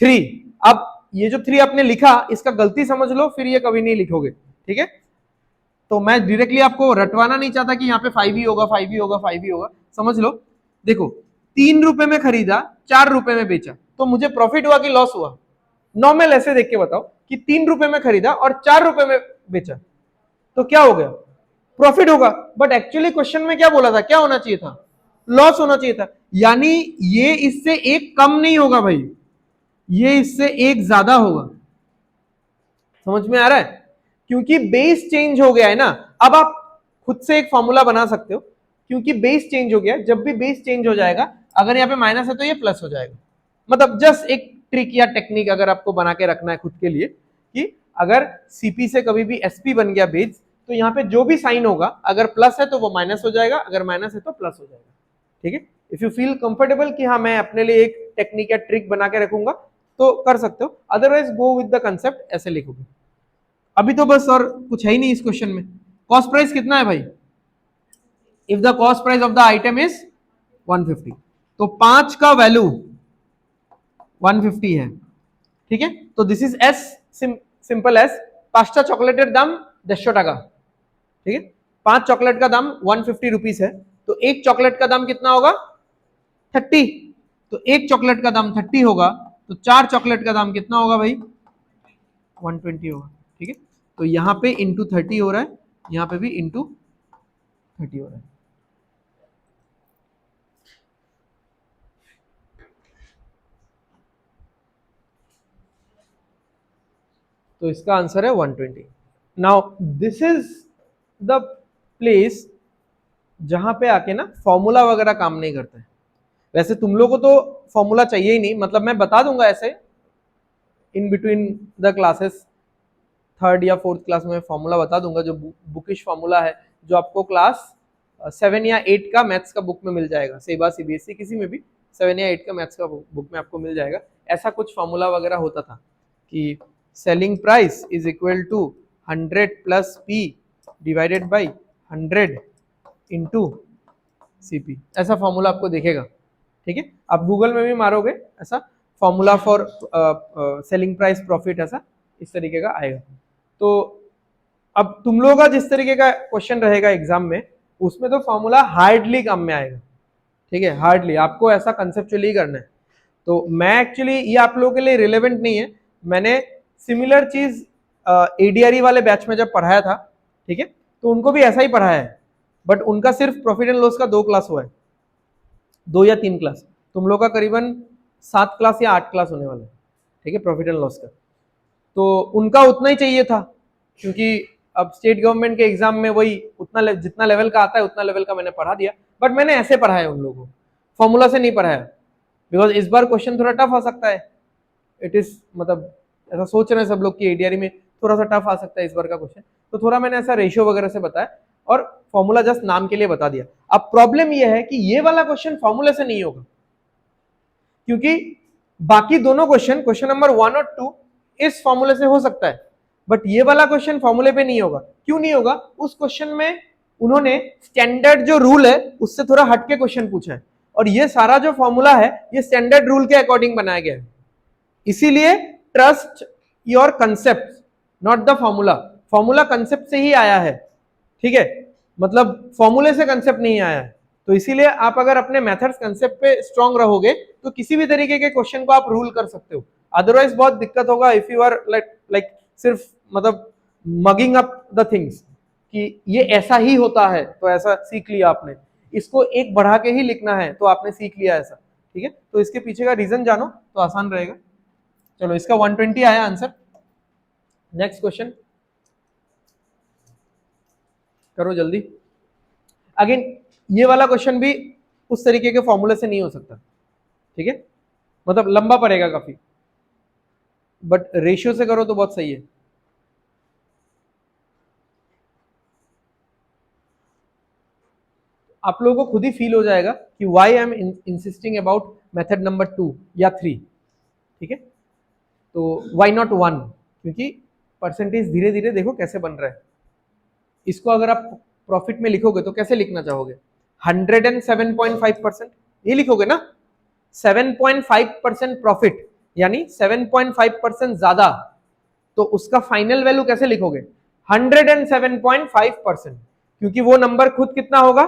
3। अब ये जो 3 आपने लिखा, इसका गलती समझ लो, फिर ये कभी नहीं लिखोगे। ठीक है, तो मैं डायरेक्टली आपको रटवाना नहीं चाहता कि यहाँ पे 5 ही होगा, 5 ही होगा, 5 ही होगा। समझ लो, देखो 3 रुपए में खरीदा, 4 रुपए में बेचा, तो मुझे प्रॉफिट हुआ कि लॉस हुआ? नॉर्मल ऐसे देख के बताओ कि 3 रुपए में खरीदा और 4 रुपए में बेचा, तो क्या हो गया? प्रॉफिट होगा। बट एक्चुअली क्वेश्चन में क्या बोला था? क्या होना चाहिए था? लॉस होना चाहिए था। यानी ये इससे 1 कम नहीं होगा भाई, ये इससे 1 ज्यादा होगा। समझ में आ रहा है? क्योंकि बेस चेंज हो गया है ना। अब आप खुद से एक फॉर्मूला बना सकते हो, क्योंकि बेस चेंज हो गया। जब भी बेस चेंज हो जाएगा, अगर यहाँ पे माइनस है तो ये प्लस हो जाएगा। मतलब जस्ट एक ट्रिक या टेक्निक अगर आपको बना के रखना है खुद के लिए, कि अगर सीपी से कभी भी एसपी बन गया बेस, तो यहाँ पे जो भी साइन होगा, अगर प्लस है तो वो माइनस हो जाएगा, अगर माइनस है तो प्लस हो जाएगा। ठीक है, इफ यू फील कंफर्टेबल कि हाँ मैं अपने लिए एक टेक्निक या ट्रिक बना के रखूंगा, तो कर सकते हो। Otherwise go with the concept, ऐसे लिखोगे। अभी तो बस और कुछ है ही नहीं इस क्वेश्चन में। कॉस्ट प्राइस कितना है भाई? If the cost price of the item is 150, तो 5 का वैल्यू 150 है। ठीक है, तो this is S simple S 5টা चॉकलेटेर दाम 150 টাকা। ठीक है, 5 चॉकलेट का दाम 150 रुपीस है, तो एक चॉकलेट का दाम कितना होगा? 30। तो एक चॉकलेट का दाम 30 होगा, तो 4 चॉकलेट का दाम कितना होगा भाई? 120 होगा। ठीक है, तो यहाँ पे इंटू 30 हो रहा है, यहाँ पे भी इंटू 30 हो रहा है। तो इसका आंसर है 120। Now this is the place जहां पे आके ना फॉर्मूला वगैरह काम नहीं करता है। वैसे तुम लोगों को तो फॉर्मूला चाहिए ही नहीं, मतलब मैं बता दूंगा ऐसे in between the classes, 3rd या 4th क्लास में फॉर्मूला बता दूंगा, जो बुकिश फॉर्मूला है, जो आपको क्लास 7 या 8 का मैथ्स का बुक में मिल जाएगा। सेबा सीबीएसई किसी में भी 7 या 8 का मैथ्स का बुक में आपको मिल जाएगा। ऐसा कुछ फॉर्मूला वगैरह होता था कि selling price is equal to 100 plus P divided by 100 into CP. ऐसा फॉर्मूला आपको दिखेगा। ठीक है, आप गूगल में भी मारोगे ऐसा formula for selling price profit, ऐसा इस तरीके का आएगा। तो अब तुम लोगों का जिस तरीके का क्वेश्चन रहेगा एग्जाम में, उसमें तो फॉर्मूला हार्डली काम में आएगा। ठीक है, हार्डली, आपको ऐसा कंसेप्चुअली करना है। तो मैं एक्चुअली ये आप लोगों के लिए रिलेवेंट नहीं है। मैंने सिमिलर चीज एडीआरई वाले बैच में जब पढ़ाया था, ठीक है, तो उनको भी ऐसा ही पढ़ाया है, बट उनका सिर्फ प्रॉफिट एंड लॉस का 2 क्लास हुआ है, 2 या 3 क्लास। तुम लोग का करीबन 7 क्लास या 8 क्लास होने वाला है। ठीक है, प्रॉफिट एंड लॉस का। तो उनका उतना ही चाहिए था, क्योंकि अब स्टेट गवर्नमेंट के एग्जाम में वही उतना जितना लेवल का आता है उतना लेवल का मैंने पढ़ा दिया। बट मैंने ऐसे पढ़ाया उन लोगों को, फॉर्मूला से नहीं पढ़ाया, बिकॉज इस बार क्वेश्चन थोड़ा टफ आ सकता है। इट इज मतलब ऐसा सोच रहे हैं सब लोग कि एडीआरई में थोड़ा सा टफ आ सकता है इस बार का क्वेश्चन, तो थोड़ा मैंने ऐसा रेशियो वगैरह से बताया और फॉर्मूला जस्ट नाम के लिए बता दिया। अब प्रॉब्लम यह है कि ये वाला क्वेश्चन फॉर्मूले से नहीं होगा, क्योंकि बाकी दोनों क्वेश्चन नंबर 1 और 2 इस फॉर्मूले से हो सकता है, बट ये वाला क्वेश्चन फॉर्मूले पे नहीं होगा। क्यों नहीं होगा? उस क्वेश्चन में उन्होंने स्टैंडर्ड जो रूल है उससे थोड़ा हटके क्वेश्चन पूछा है, और ये सारा जो फॉर्मूला है ये स्टैंडर्ड रूल के अकॉर्डिंग बनाया गया है। इसीलिए trust your concept, not the formula. Formula concept से ही आया है। ठीक है, मतलब फॉर्मूले से कंसेप्ट नहीं आया है। तो इसीलिए आप अगर अपने मेथड्स कंसेप्ट पे स्ट्रांग रहोगे तो किसी भी तरीके के क्वेश्चन को आप रूल कर सकते हो। अदरवाइज बहुत दिक्कत होगा इफ यू आर लाइक सिर्फ मतलब मगिंग अप द थिंग्स कि ये ऐसा ही होता है तो ऐसा सीख लिया आपने, इसको एक बढ़ा के ही लिखना है तो आपने सीख लिया ऐसा, ठीक है, तो इसके पीछे का रीजन जानो तो आसान रहेगा। चलो इसका 120 आया आंसर। नेक्स्ट क्वेश्चन करो जल्दी। अगेन ये वाला क्वेश्चन भी उस तरीके के फॉर्मूले से नहीं हो सकता, ठीक है, मतलब लंबा पड़ेगा काफी, बट रेशियो से करो तो बहुत सही है। आप लोगों को खुद ही फील हो जाएगा कि why I am insisting about method number 2 या 3, ठीक है। तो वाई नॉट 1, क्योंकि परसेंटेज धीरे धीरे देखो कैसे बन रहा है। इसको अगर आप प्रॉफिट में लिखोगे तो कैसे लिखना चाहोगे? 107.5%, ये लिखोगे ना। 7.5% प्रॉफिट यानी 7.5% ज्यादा, तो उसका फाइनल वैल्यू कैसे लिखोगे? 107.5%, क्योंकि वो नंबर खुद कितना होगा?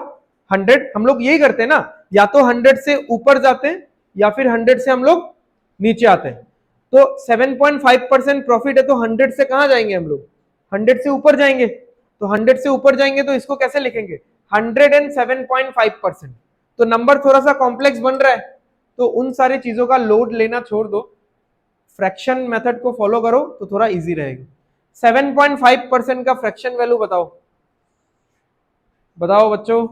100। हम लोग यही करते हैं ना, या तो 100 से ऊपर जाते हैं या फिर 100 से हम लोग नीचे आते हैं। तो 7.5% प्रॉफिट है, तो 100 से कहां जाएंगे हम लोग? 100 से ऊपर जाएंगे। तो 100 से ऊपर जाएंगे तो इसको कैसे लिखेंगे? 107.5%। तो नंबर थोड़ा सा कॉम्प्लेक्स बन रहा है, तो उन सारी चीजों का लोड लेना छोड़ दो, फ्रैक्शन मेथड को फॉलो करो तो थोड़ा इजी रहेगा। 7.5% का फ्रैक्शन वैल्यू बताओ, बताओ बच्चों।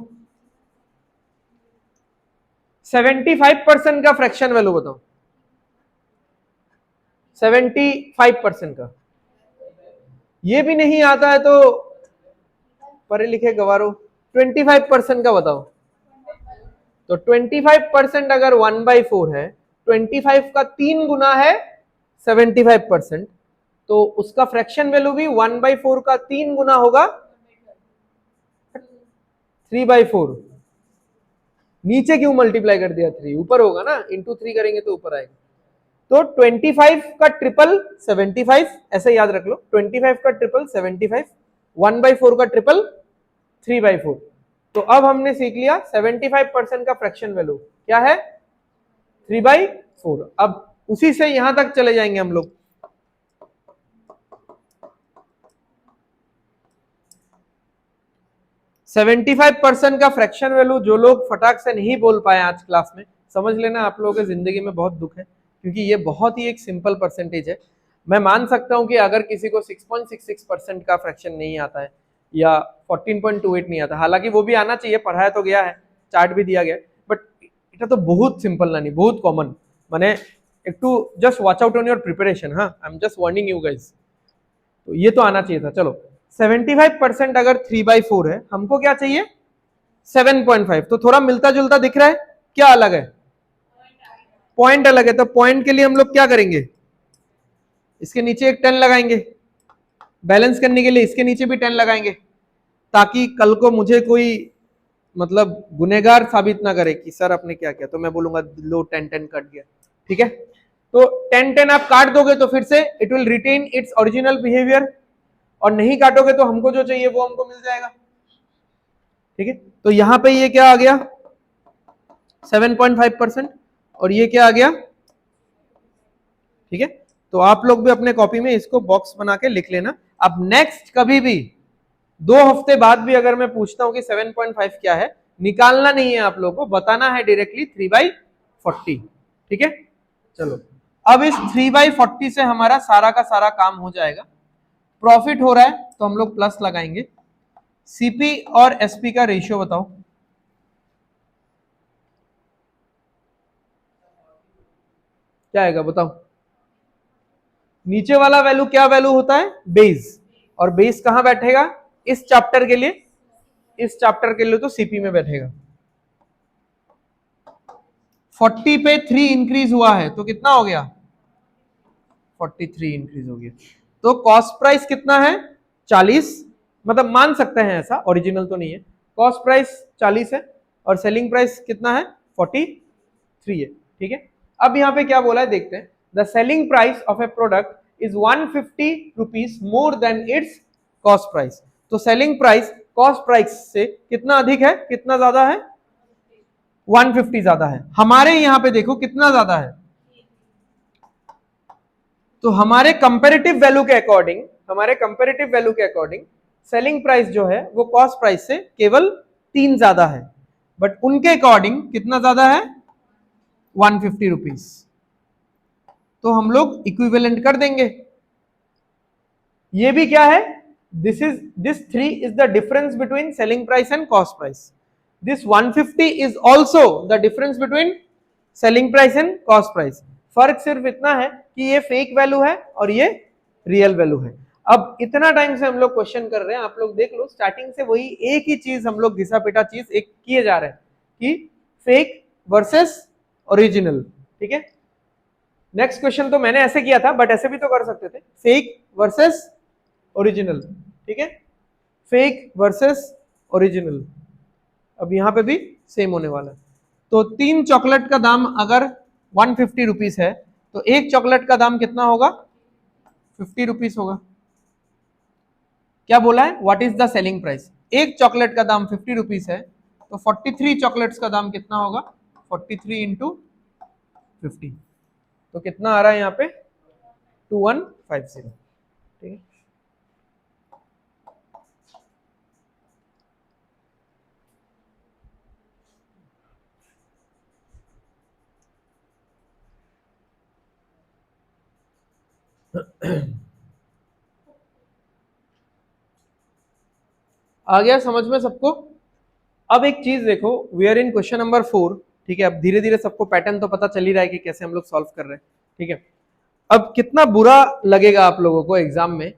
75% का फ्रैक्शन वैल्यू बताओ। 75% का ये भी नहीं आता है तो पढ़े लिखे गवारो 25% का बताओ। तो 25% अगर 1/4 है, 25 का 3 गुना है 75%, तो उसका फ्रैक्शन वैल्यू भी 1/4 का 3 गुना होगा 3/4। नीचे क्यों मल्टीप्लाई कर दिया? 3 ऊपर होगा ना, इंटू 3 करेंगे तो ऊपर आएगा। तो 25 का ट्रिपल 75, ऐसे याद रख लो। 25 का ट्रिपल 75, 1/4 का ट्रिपल 3/4। तो अब हमने सीख लिया 75% का फ्रैक्शन वैल्यू क्या है? 3/4। अब उसी से यहां तक चले जाएंगे हम लोग। %75 का फ्रैक्शन वैल्यू जो लोग फटाक से नहीं बोल पाए आज क्लास में, समझ लेना आप लोगों की जिंदगी में बहुत दुख है, क्योंकि ये बहुत ही एक सिंपल परसेंटेज है। मैं मान सकता हूं कि अगर किसी को 6.66% का फ्रैक्शन नहीं आता है या 14.28 नहीं आता, हालांकि वो भी आना चाहिए, पढ़ाया तो गया है, चार्ट भी दिया गया है, बट এটা तो बहुत सिंपल नहीं, बहुत कॉमन, माने एक to just watch out on your preparation. हाँ, I am just warning you guys. तो ये तो आना चाहिए था। चलो 75% अगर 3/4 है, हमको क्या चाहिए? 7.5। तो थोड़ा मिलता जुलता दिख रहा है, क्या अलग है? पॉइंट अलग है। तो पॉइंट के लिए हम लोग क्या करेंगे? इसके नीचे एक 10 लगाएंगे, बैलेंस करने के लिए इसके नीचे भी 10 लगाएंगे, ताकि कल को मुझे कोई मतलब गुनेगार साबित ना करे कि सर आपने क्या किया, तो मैं बोलूंगा लो 10 कट गया, ठीक है। तो 10 आप काट दोगे तो फिर से it will retain its original behaviour, और नहीं काटोगे तो हमको जो चाहिए वो हमको मिल जाएगा, ठीक है। तो यहां पे ये क्या आ गया? 7.5%, और ये क्या आ गया? ठीक है। तो आप लोग भी अपने कॉपी में इसको बॉक्स बना के लिख लेना। अब नेक्स्ट कभी भी 2 हफ्ते बाद भी अगर मैं पूछता हूं कि 7.5 क्या है, निकालना नहीं है आप लोगों को, बताना है डायरेक्टली 3/40, ठीक है। चलो अब इस 3/40 से हमारा सारा का सारा काम हो जाएगा। प्रॉफिट हो रहा है तो हम लोग प्लस लगाएंगे। सीपी और एसपी का रेशियो बताओ, क्या आएगा बताओ। नीचे वाला वैल्यू क्या वैल्यू होता है? बेस, और बेस कहां बैठेगा? इस चैप्टर के लिए, इस चैप्टर के लिए तो सीपी में बैठेगा। 40 पे 3 इंक्रीज हुआ है तो कितना हो गया? 43 इंक्रीज हो गया। तो कॉस्ट प्राइस कितना है? 40, मतलब मान सकते हैं ऐसा, ओरिजिनल तो नहीं है। कॉस्ट प्राइस 40 है और सेलिंग प्राइस कितना है? 43 है, ठीक है। अब यहां पे क्या बोला है देखते हैं। The selling price of A product is 150 rupees more than it's cost price. तो सेलिंग प्राइस कॉस्ट प्राइस से कितना अधिक है, कितना ज्यादा है? 150 ज्यादा है। हमारे यहां पे देखो कितना ज्यादा है। तो हमारे कंपैरेटिव वैल्यू के अकॉर्डिंग, हमारे कंपैरेटिव वैल्यू के अकॉर्डिंग सेलिंग प्राइस जो है वो कॉस्ट प्राइस से केवल 3 ज्यादा है, बट उनके अकॉर्डिंग कितना ज्यादा है? 150 रुपीज, तो हम लोग इक्विवेलेंट कर देंगे। ये भी क्या है, this 3 is the difference between selling price and cost price. This 150 is also the difference between selling price and cost price. फर्क सिर्फ इतना है कि ये फेक वैल्यू है और ये रियल वैल्यू है। अब इतना टाइम से हम लोग क्वेश्चन कर रहे हैं, आप लोग देख लो स्टार्टिंग से वही एक ही चीज हम लोग घिसा पिटा चीज एक किए जा रहे हैं कि फेक वर्सेस ओरिजिनल। ठीक है, नेक्स्ट क्वेश्चन तो मैंने ऐसे किया था, बट ऐसे भी तो कर सकते थे, फेक वर्सेस ओरिजिनल। ठीक है, फेक वर्सेस ओरिजिनल। अब यहां पे भी सेम होने वाला है। तो 3 चॉकलेट का दाम अगर 150 रुपीज है तो एक चॉकलेट का दाम कितना होगा, 50 रुपीज होगा। क्या बोला है, what is the selling price. एक चॉकलेट का दाम 50 रुपीज है तो 43 चॉकलेट्स का दाम कितना होगा, 43 इंटू 50, तो कितना आ रहा है यहाँ पे 2150। ठीक है, आ गया समझ में सबको। अब एक चीज देखो, we are in question number 4। ठीक है, अब धीरे धीरे सबको पैटर्न तो पता चल ही रहा है कि कैसे हम लोग सॉल्व कर रहे हैं। ठीक है, अब कितना बुरा लगेगा आप लोगों को एग्जाम में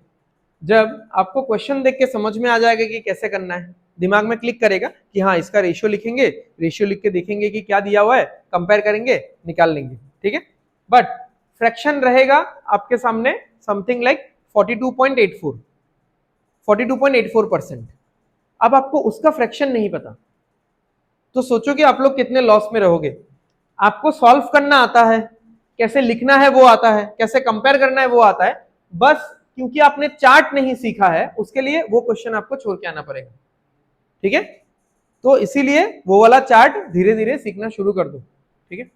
जब आपको क्वेश्चन देख के समझ में आ जाएगा कि कैसे करना है, दिमाग में क्लिक करेगा कि हाँ इसका रेशियो लिखेंगे, रेशियो लिख के देखेंगे कि क्या दिया हुआ है, कंपेयर करेंगे, निकाल लेंगे। ठीक है, बट फ्रैक्शन रहेगा आपके सामने समथिंग लाइक 42.84%। अब आपको उसका फ्रैक्शन नहीं पता तो सोचो कि आप लोग कितने लॉस में रहोगे। आपको सॉल्व करना आता है, कैसे लिखना है वो आता है, कैसे कंपेयर करना है वो आता है, बस क्योंकि आपने चार्ट नहीं सीखा है उसके लिए वो क्वेश्चन आपको छोड़ के आना पड़ेगा। ठीक है, तो इसीलिए वो वाला चार्ट धीरे धीरे सीखना शुरू कर दो। ठीक है,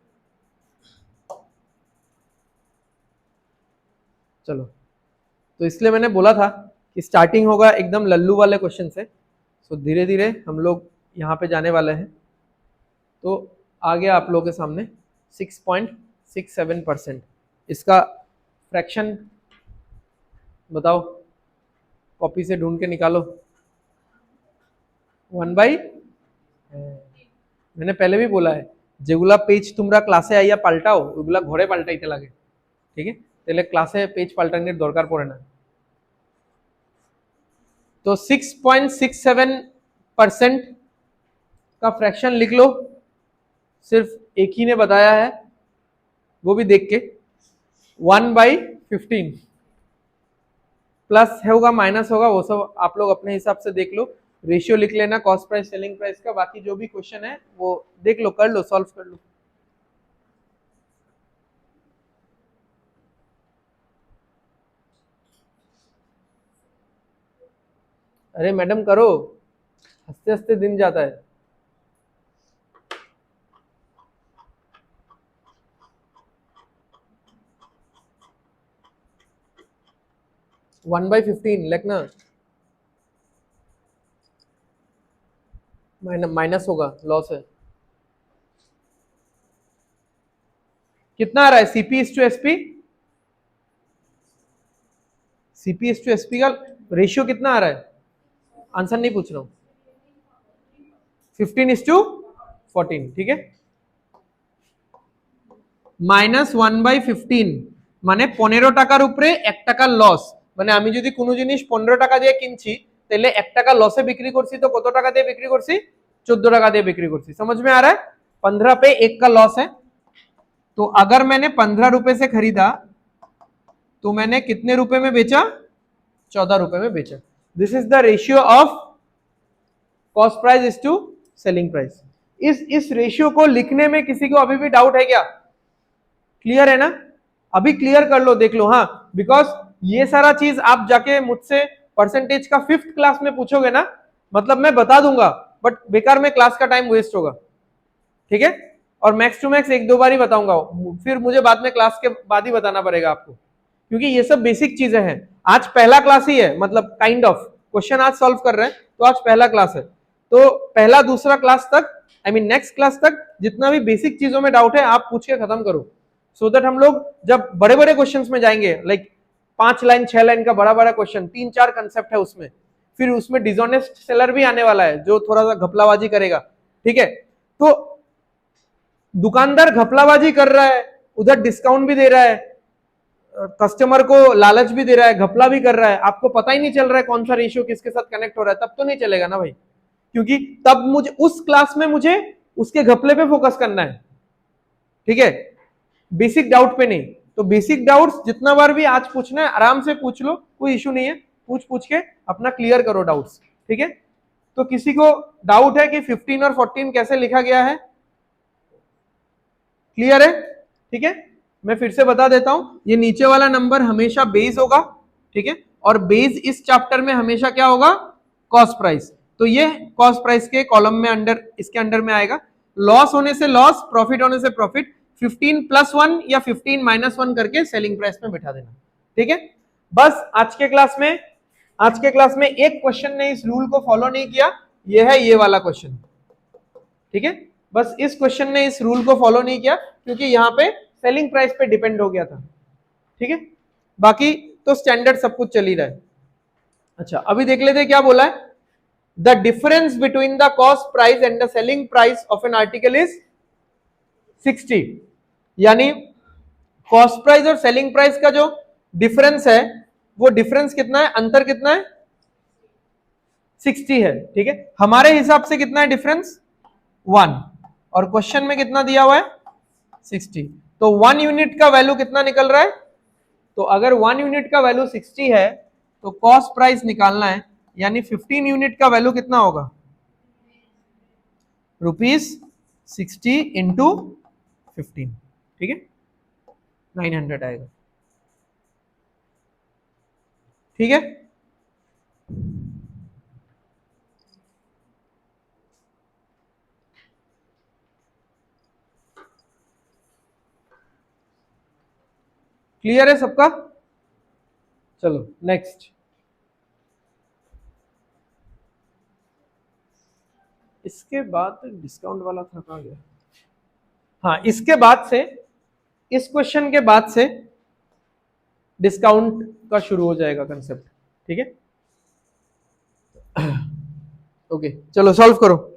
चलो, तो इसलिए मैंने बोला था कि स्टार्टिंग होगा एकदम लल्लू वाले क्वेश्चन से, तो धीरे धीरे हम लोग यहाँ पे जाने वाले हैं। तो आ गया आप लोगों के सामने 6.67%। इसका फ्रैक्शन बताओ, कॉपी से ढूंढ के निकालो। 1/, मैंने पहले भी बोला है जेगुला पेज तुमरा क्लासे आइया पाल्टाओ ওগুলা ঘরে পাল্টাইতে লাগে। ठीक है, তাহলে ক্লাসে পেজ পাল্টানোর দরকার পড়ে না। तो 6.67% का फ्रैक्शन लिख लो, सिर्फ एक ही ने बताया है वो भी देख के। 1/15 प्लस होगा माइनस होगा वो सब आप लोग अपने हिसाब से देख लो, रेशियो लिख लेना कॉस्ट प्राइस सेलिंग प्राइस का, बाकी जो भी क्वेश्चन है वो देख लो, कर लो, सॉल्व कर लो। अरे मैडम करो, हंसते हंसते दिन जाता है। वन बाई 15 लिखना, माइनस होगा, लॉस है। कितना आ रहा है सीपी इस टू एसपी, सीपी इस टू एसपी का रेशियो कितना आ रहा है, आंसर नहीं पूछ रहा हूं, 15:14। ठीक है, -1/15 মানে 15 টাকার উপরে 1 টাকার লস, মানে আমি যদি কোনো জিনিস 15 টাকা দিয়ে কিনছি তাহলে 1 টাকা লসে বিক্রি করছি তো কত টাকা দিয়ে বিক্রি করছি, 14 টাকা দিয়ে বিক্রি করছি। समझ में आ रहा है, 15 पे 1 का लॉस है, तो अगर मैंने 15 रुपए से खरीदा तो मैंने कितने रुपए में बेचा, 14 रुपए में बेचा। This is the ratio of cost price is to selling price. इस रेशियो को लिखने में किसी को अभी भी डाउट है क्या, क्लियर है ना, अभी क्लियर कर लो, देख लो। हाँ, बिकॉज ये सारा चीज आप जाके मुझसे परसेंटेज का 5th क्लास में पूछोगे ना, मतलब मैं बता दूंगा बट बेकार में क्लास का टाइम वेस्ट होगा। ठीक है, और मैक्स टू मैक्स 1-2 बार ही बताऊंगा, फिर मुझे बाद में क्लास के बाद ही बताना पड़ेगा आपको, क्योंकि ये सब बेसिक चीजें हैं। आज पहला क्लास ही है, मतलब काइंड ऑफ क्वेश्चन आज सॉल्व कर रहे हैं तो आज पहला क्लास है, तो पहला दूसरा क्लास तक आई मीन नेक्स्ट क्लास तक जितना भी बेसिक चीजों में डाउट है आप पूछ के खत्म करो, सो दैट हम लोग जब बड़े बड़े क्वेश्चंस में जाएंगे, लाइक 5 लाइन 6 लाइन का बड़ा बड़ा क्वेश्चन, 3-4 कंसेप्ट है उसमें, फिर उसमें डिसऑनेस्ट सेलर भी आने वाला है जो थोड़ा सा घपलाबाजी करेगा, ठीक है। तो दुकानदार घपलाबाजी कर रहा है, उधर डिस्काउंट भी दे रहा है, कस्टमर को लालच भी दे रहा है, घपला भी कर रहा है, आपको पता ही नहीं चल रहा है कौन सा रेशियो किसके साथ कनेक्ट हो रहा है, तब तो नहीं चलेगा ना भाई, क्योंकि तब मुझे उस क्लास में मुझे उसके घपले पे फोकस करना है, ठीक है, बेसिक डाउट पे नहीं। तो बेसिक डाउट्स जितना बार भी आज पूछना है आराम से पूछ लो, कोई इशू नहीं है, पूछ पूछ के अपना क्लियर करो डाउट्स, ठीक है। तो किसी को डाउट है कि 15 और 14 कैसे लिखा गया है, क्लियर है, ठीक है। मैं फिर से बता देता हूं, ये नीचे वाला नंबर हमेशा बेस होगा, ठीक है, और बेस इस चैप्टर में हमेशा क्या होगा, कॉस्ट प्राइस, तो ये कॉस्ट प्राइस के कॉलम में अंडर, इसके अंडर में आएगा। लॉस होने से लॉस, प्रॉफिट होने से प्रॉफिट, 15 + 1 या 15 - 1 करके सेलिंग प्राइस में बैठा देना, ठीक है। बस आज के क्लास में एक क्वेश्चन ने इस रूल को फॉलो नहीं किया, ये है ये वाला क्वेश्चन, ठीक है। बस इस क्वेश्चन ने इस रूल को फॉलो नहीं किया क्योंकि यहां पे सेलिंग प्राइस पे डिपेंड हो गया था, ठीक है। बाकी तो स्टैंडर्ड सब कुछ चल ही रहा है। अच्छा, अभी देख लेते क्या बोला है, the difference between the cost price and the selling price of an article is 60, यानी कॉस्ट प्राइस और सेलिंग प्राइस का जो डिफरेंस है, वो डिफरेंस कितना है, अंतर कितना है, 60 है, ठीक है। हमारे हिसाब से कितना है डिफरेंस, 1, और क्वेश्चन में कितना दिया हुआ है, 60, तो 1 यूनिट का वैल्यू कितना निकल रहा है, तो अगर 1 यूनिट का वैल्यू 60 है तो कॉस्ट प्राइस निकालना है, यानी 15 यूनिट का वैल्यू कितना होगा, ₹60 इंटू 15, ठीक है, 900 आएगा, ठीक है। क्लियर है सबका, चलो नेक्स्ट। इसके बाद डिस्काउंट वाला था, कहां गया, हाँ, इसके बाद से, इस क्वेश्चन के बाद से डिस्काउंट का शुरू हो जाएगा कंसेप्ट, ठीक है। ओके, चलो सॉल्व करो।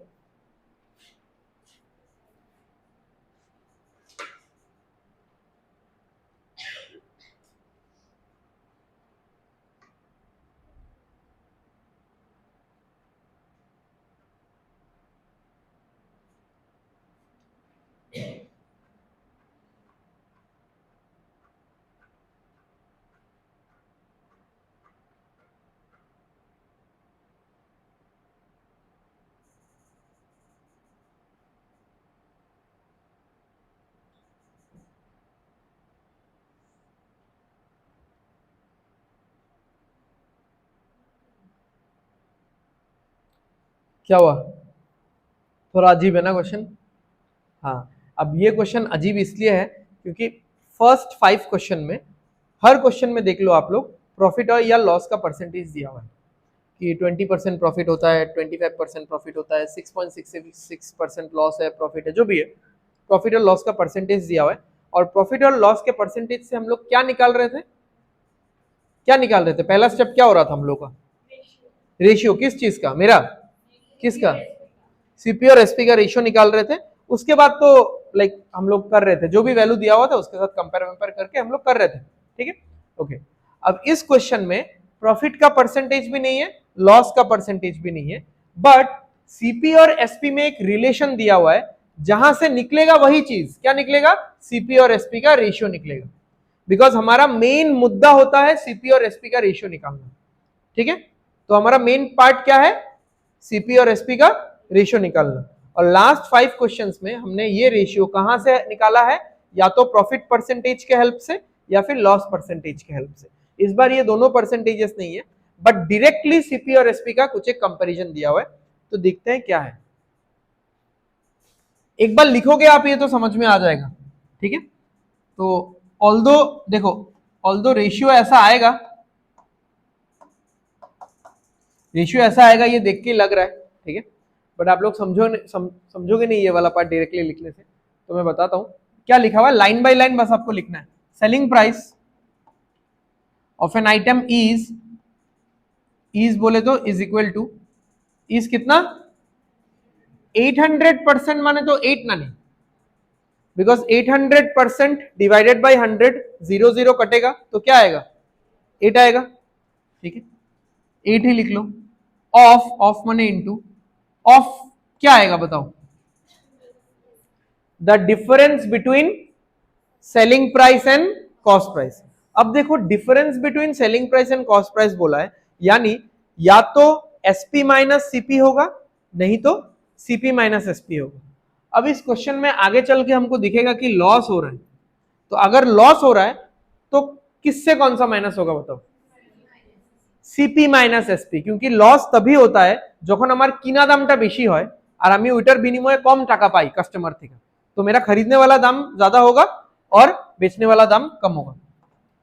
क्या हुआ, थोड़ा अजीब है ना क्वेश्चन, हाँ। अब ये क्वेश्चन अजीब इसलिए है क्योंकि फर्स्ट 5 क्वेश्चन में, हर क्वेश्चन में देख लो आप लोग, प्रॉफिट और या लॉस का परसेंटेज दिया हुआ है कि 20% प्रॉफिट होता है, 25% प्रॉफिट होता है, 6.66% लॉस है, प्रॉफिट है, जो भी है, प्रॉफिट और लॉस का परसेंटेज दिया हुआ है। और प्रॉफिट और लॉस के परसेंटेज से हम लोग क्या निकाल रहे थे, पहला स्टेप क्या हो रहा था हम लोग का, रेशियो, किस चीज का, मेरा, किसका, सीपी और एसपी का रेशियो निकाल रहे थे। उसके बाद तो लाइक हम लोग कर रहे थे, जो भी वैल्यू दिया हुआ था उसके साथ कंपेयर करके हम लोग कर रहे थे, ठीक है, ओके। अब इस क्वेश्चन में प्रॉफिट का परसेंटेज भी नहीं है, लॉस का परसेंटेज भी नहीं है, बट सीपी और एसपी में एक रिलेशन दिया हुआ है, जहां से निकलेगा वही चीज, क्या निकलेगा, सीपी और एसपी का रेशियो निकलेगा, बिकॉज हमारा मेन मुद्दा होता है सीपी और एसपी का रेशियो निकालना, ठीक है। तो हमारा मेन पार्ट क्या है, सीपी और एसपी का रेशियो निकालना। और लास्ट 5 क्वेश्चंस में हमने ये रेशियो कहां से निकाला है, या तो प्रॉफिट परसेंटेज के हेल्प से या फिर लॉस परसेंटेज के हेल्प से। इस बार ये दोनों परसेंटेजेस नहीं है, बट डायरेक्टली सीपी और एसपी का कुछ एक कंपैरिजन दिया हुआ है, तो देखते हैं क्या है। एक बार लिखोगे आप ये तो समझ में आ जाएगा, ठीक है। तो ऑल्दो देखो, ऑल्दो रेशियो ऐसा आएगा, ये देख के लग रहा है, ठीक है, बट आप लोग समझोगे नहीं ये वाला पार्ट डायरेक्टली लिखने से, तो मैं बताता हूं क्या लिखा हुआ है, लाइन बाय लाइन बस आपको लिखना है। Selling price of an item is बोले तो इज इक्वल टू, इज कितना 800% माने तो 8 ना नहीं, बिकॉज 800% डिवाइडेड बाई 100, 0 0 कटेगा तो क्या आएगा 8 आएगा, ठीक है 8 ही लिख लो। ऑफ माने इनटू, ऑफ क्या आएगा बताओ, the difference between selling price and cost price. अब देखो difference between selling price and cost price बोला है, यानी या तो एसपी माइनस सीपी होगा, नहीं तो सीपी माइनस एसपी होगा। अब इस क्वेश्चन में आगे चल के हमको दिखेगा कि लॉस हो रहा है, तो अगर लॉस हो रहा है तो किससे कौन सा माइनस होगा बताओ, सीपी माइनस एसपी, क्योंकि लॉस तभी होता है যখন আমার কিনা দামটা বেশি হয় আর আমি ওইটার বিনিময়ে কম টাকা পাই কাস্টমার থেকে, तो मेरा खरीदने वाला दाम ज्यादा होगा और बेचने वाला दाम कम होगा,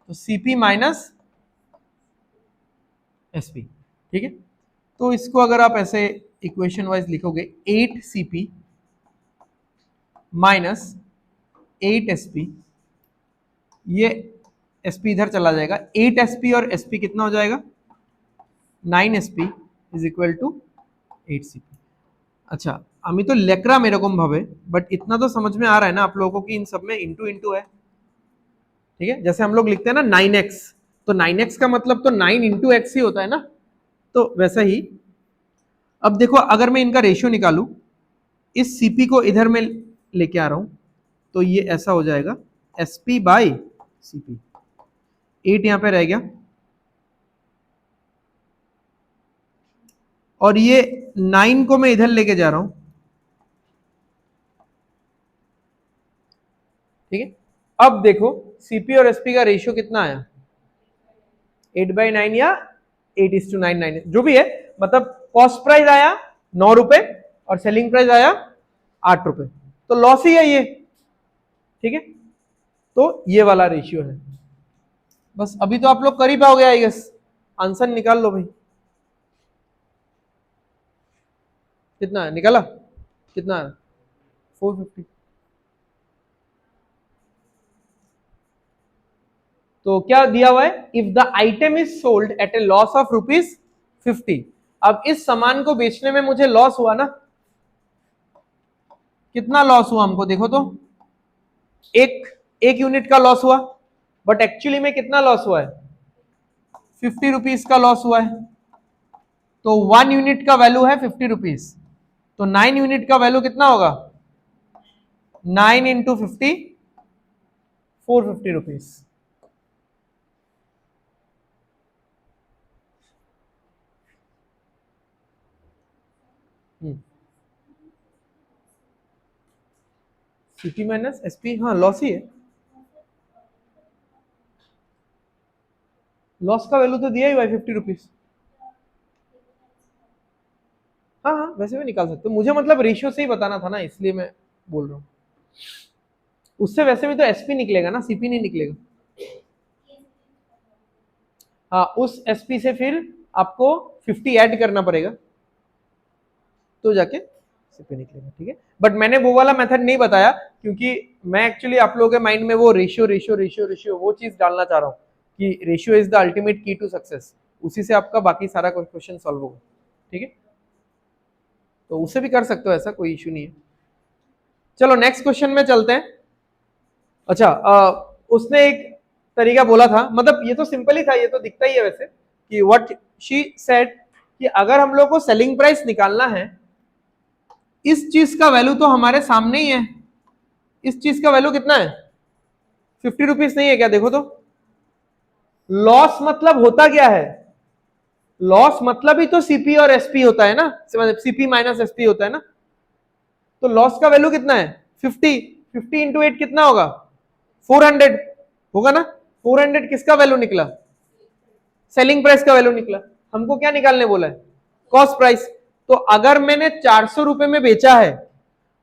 तो सीपी माइनस एसपी, ठीक है। तो इसको अगर आप ऐसे इक्वेशन वाइज लिखोगे 8 सीपी माइनस 8 एसपी, ये एसपी इधर चला जाएगा, 8 एसपी और एसपी कितना हो जाएगा 9 SP is equal to 8 CP. अच्छा আমি তো লেকরাম এরকম ভাবে, बट इतना तो समझ में आ रहा है ना आप लोगों को कि इन सब में इंटू इंटू है, ठीक है। जैसे हम लोग लिखते हैं ना 9x, तो 9x का मतलब तो 9 इंटू एक्स ही होता है ना, तो वैसा ही अब देखो अगर मैं इनका रेशियो निकालू, इस सीपी को इधर में लेके आ रहा हूं, तो ये ऐसा हो जाएगा एसपी बाई सीपी, 8 यहां पे रह गया और ये 9 को मैं इधर लेके जा रहा हूं, ठीक है। अब देखो सीपी और एसपी का रेशियो कितना आया 8/9 या 8:9 जो भी है, मतलब कॉस्ट प्राइस आया 9 रुपए और सेलिंग प्राइस आया 8 रुपए, तो लॉस ही है ये, ठीक है। तो ये वाला रेशियो है, बस अभी तो आप लोग कर ही पाओगे आई गेस, आंसर निकाल लो भाई, कितना है निकाला, कितना है 450, तो क्या दिया हुआ है, if the item is sold at A loss of ₹50। अब इस सामान को बेचने में मुझे लॉस हुआ ना, कितना लॉस हुआ हमको देखो तो, एक यूनिट का लॉस हुआ, बट एक्चुअली में कितना लॉस हुआ है 50 रुपीज का लॉस हुआ है, तो 1 यूनिट का वैल्यू है 50 रुपीज, तो 9 यूनिट का वैल्यू कितना होगा 9 into 50, 450 rupees. CP minus SP, हाँ लॉस ही है, लॉस का वैल्यू तो दिया ही हुआ है 50 रुपीज, हाँ हाँ वैसे भी निकाल सकते हो, मुझे मतलब रेशियो से ही बताना था ना इसलिए मैं बोल रहा हूँ, उससे वैसे भी तो एसपी निकलेगा ना, सीपी नहीं निकलेगा। हाँ उस एसपी से फिर आपको 50 ऐड करना पड़ेगा तो जाके सीपी निकलेगा, ठीक है। बट मैंने वो वाला मेथड नहीं बताया क्योंकि मैं एक्चुअली आप लोगों के माइंड में वो रेशियो रेशियो रेशियो रेशियो वो चीज डालना चाह रहा हूँ कि रेशियो इज द अल्टीमेट की टू सक्सेस, उसी से आपका बाकी सारा क्वेश्चन सॉल्व होगा, ठीक है। तो उससे भी कर सकते हो, ऐसा कोई इशू नहीं है। चलो नेक्स्ट क्वेश्चन में चलते हैं। अच्छा उसने एक तरीका बोला था, मतलब ये तो सिंपल ही था, ये तो दिखता ही है वैसे, कि व्हाट शी सेड कि अगर हम लोग को सेलिंग प्राइस निकालना है, इस चीज का वैल्यू तो हमारे सामने ही है, इस चीज का वैल्यू कितना है 50 रुपीज नहीं है क्या, देखो तो लॉस मतलब होता क्या है, लॉस मतलब ही तो सीपी और एसपी होता है ना, सीपी माइनस एसपी होता है ना, तो लॉस का वैल्यू कितना है 50 इंटू 8 कितना होगा 400 होगा ना, 400 किसका वैल्यू निकला सेलिंग प्राइस का वैल्यू निकला, हमको क्या निकालने बोला है कॉस्ट प्राइस। तो अगर मैंने 400 रुपए में बेचा है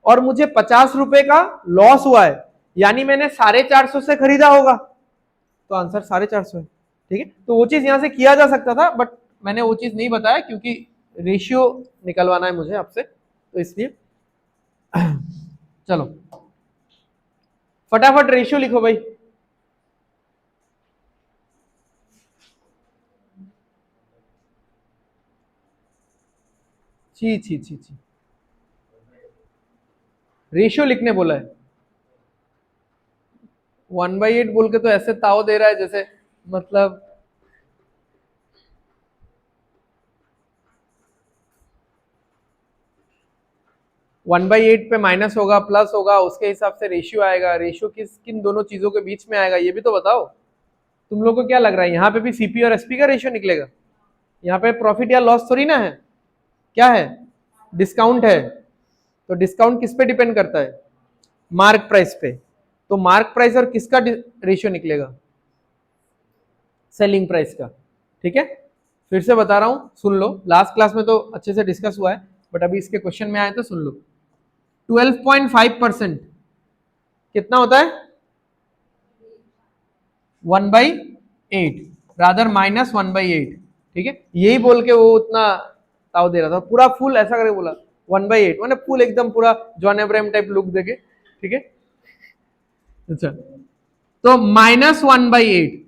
और मुझे 50 रुपए का लॉस हुआ है, यानी मैंने 450 से खरीदा होगा, तो आंसर 450 है, ठीक है। तो वो चीज यहां से किया जा सकता था, बट मैंने वो चीज नहीं बताया क्योंकि रेशियो निकलवाना है मुझे आपसे, तो इसलिए चलो फटाफट रेशियो लिखो भाई। छी छी छी छी, रेशियो लिखने बोला है। 1/8 बोल के तो ऐसे ताव दे रहा है जैसे मतलब 1/8 पे माइनस होगा प्लस होगा, उसके हिसाब से रेशियो आएगा। रेशियो किस किन दोनों चीजों के बीच में आएगा ये भी तो बताओ। तुम लोग को क्या लग रहा है यहाँ पे भी सीपी और एसपी का रेशियो निकलेगा? यहाँ पे प्रॉफिट या लॉस थोड़ी ना है, क्या है? डिस्काउंट है। तो डिस्काउंट किस पे डिपेंड करता है? मार्क प्राइस पे। तो मार्क प्राइस और किसका रेशियो निकलेगा? सेलिंग प्राइस का। ठीक है, फिर से बता रहा हूं, सुन लो। लास्ट क्लास में तो अच्छे से डिस्कस हुआ है, बट अभी इसके क्वेश्चन में आए तो सुन लो। 12.5% कितना होता है? 1/8 रादर -1/8। ठीक है, यही बोल के वो उतना ताव दे रहा था, पूरा फुल ऐसा करके बोला 1/8 मैंने फुल एकदम पूरा जॉन एब्राहम टाइप लुक देके। ठीक है, अच्छा तो -1/8।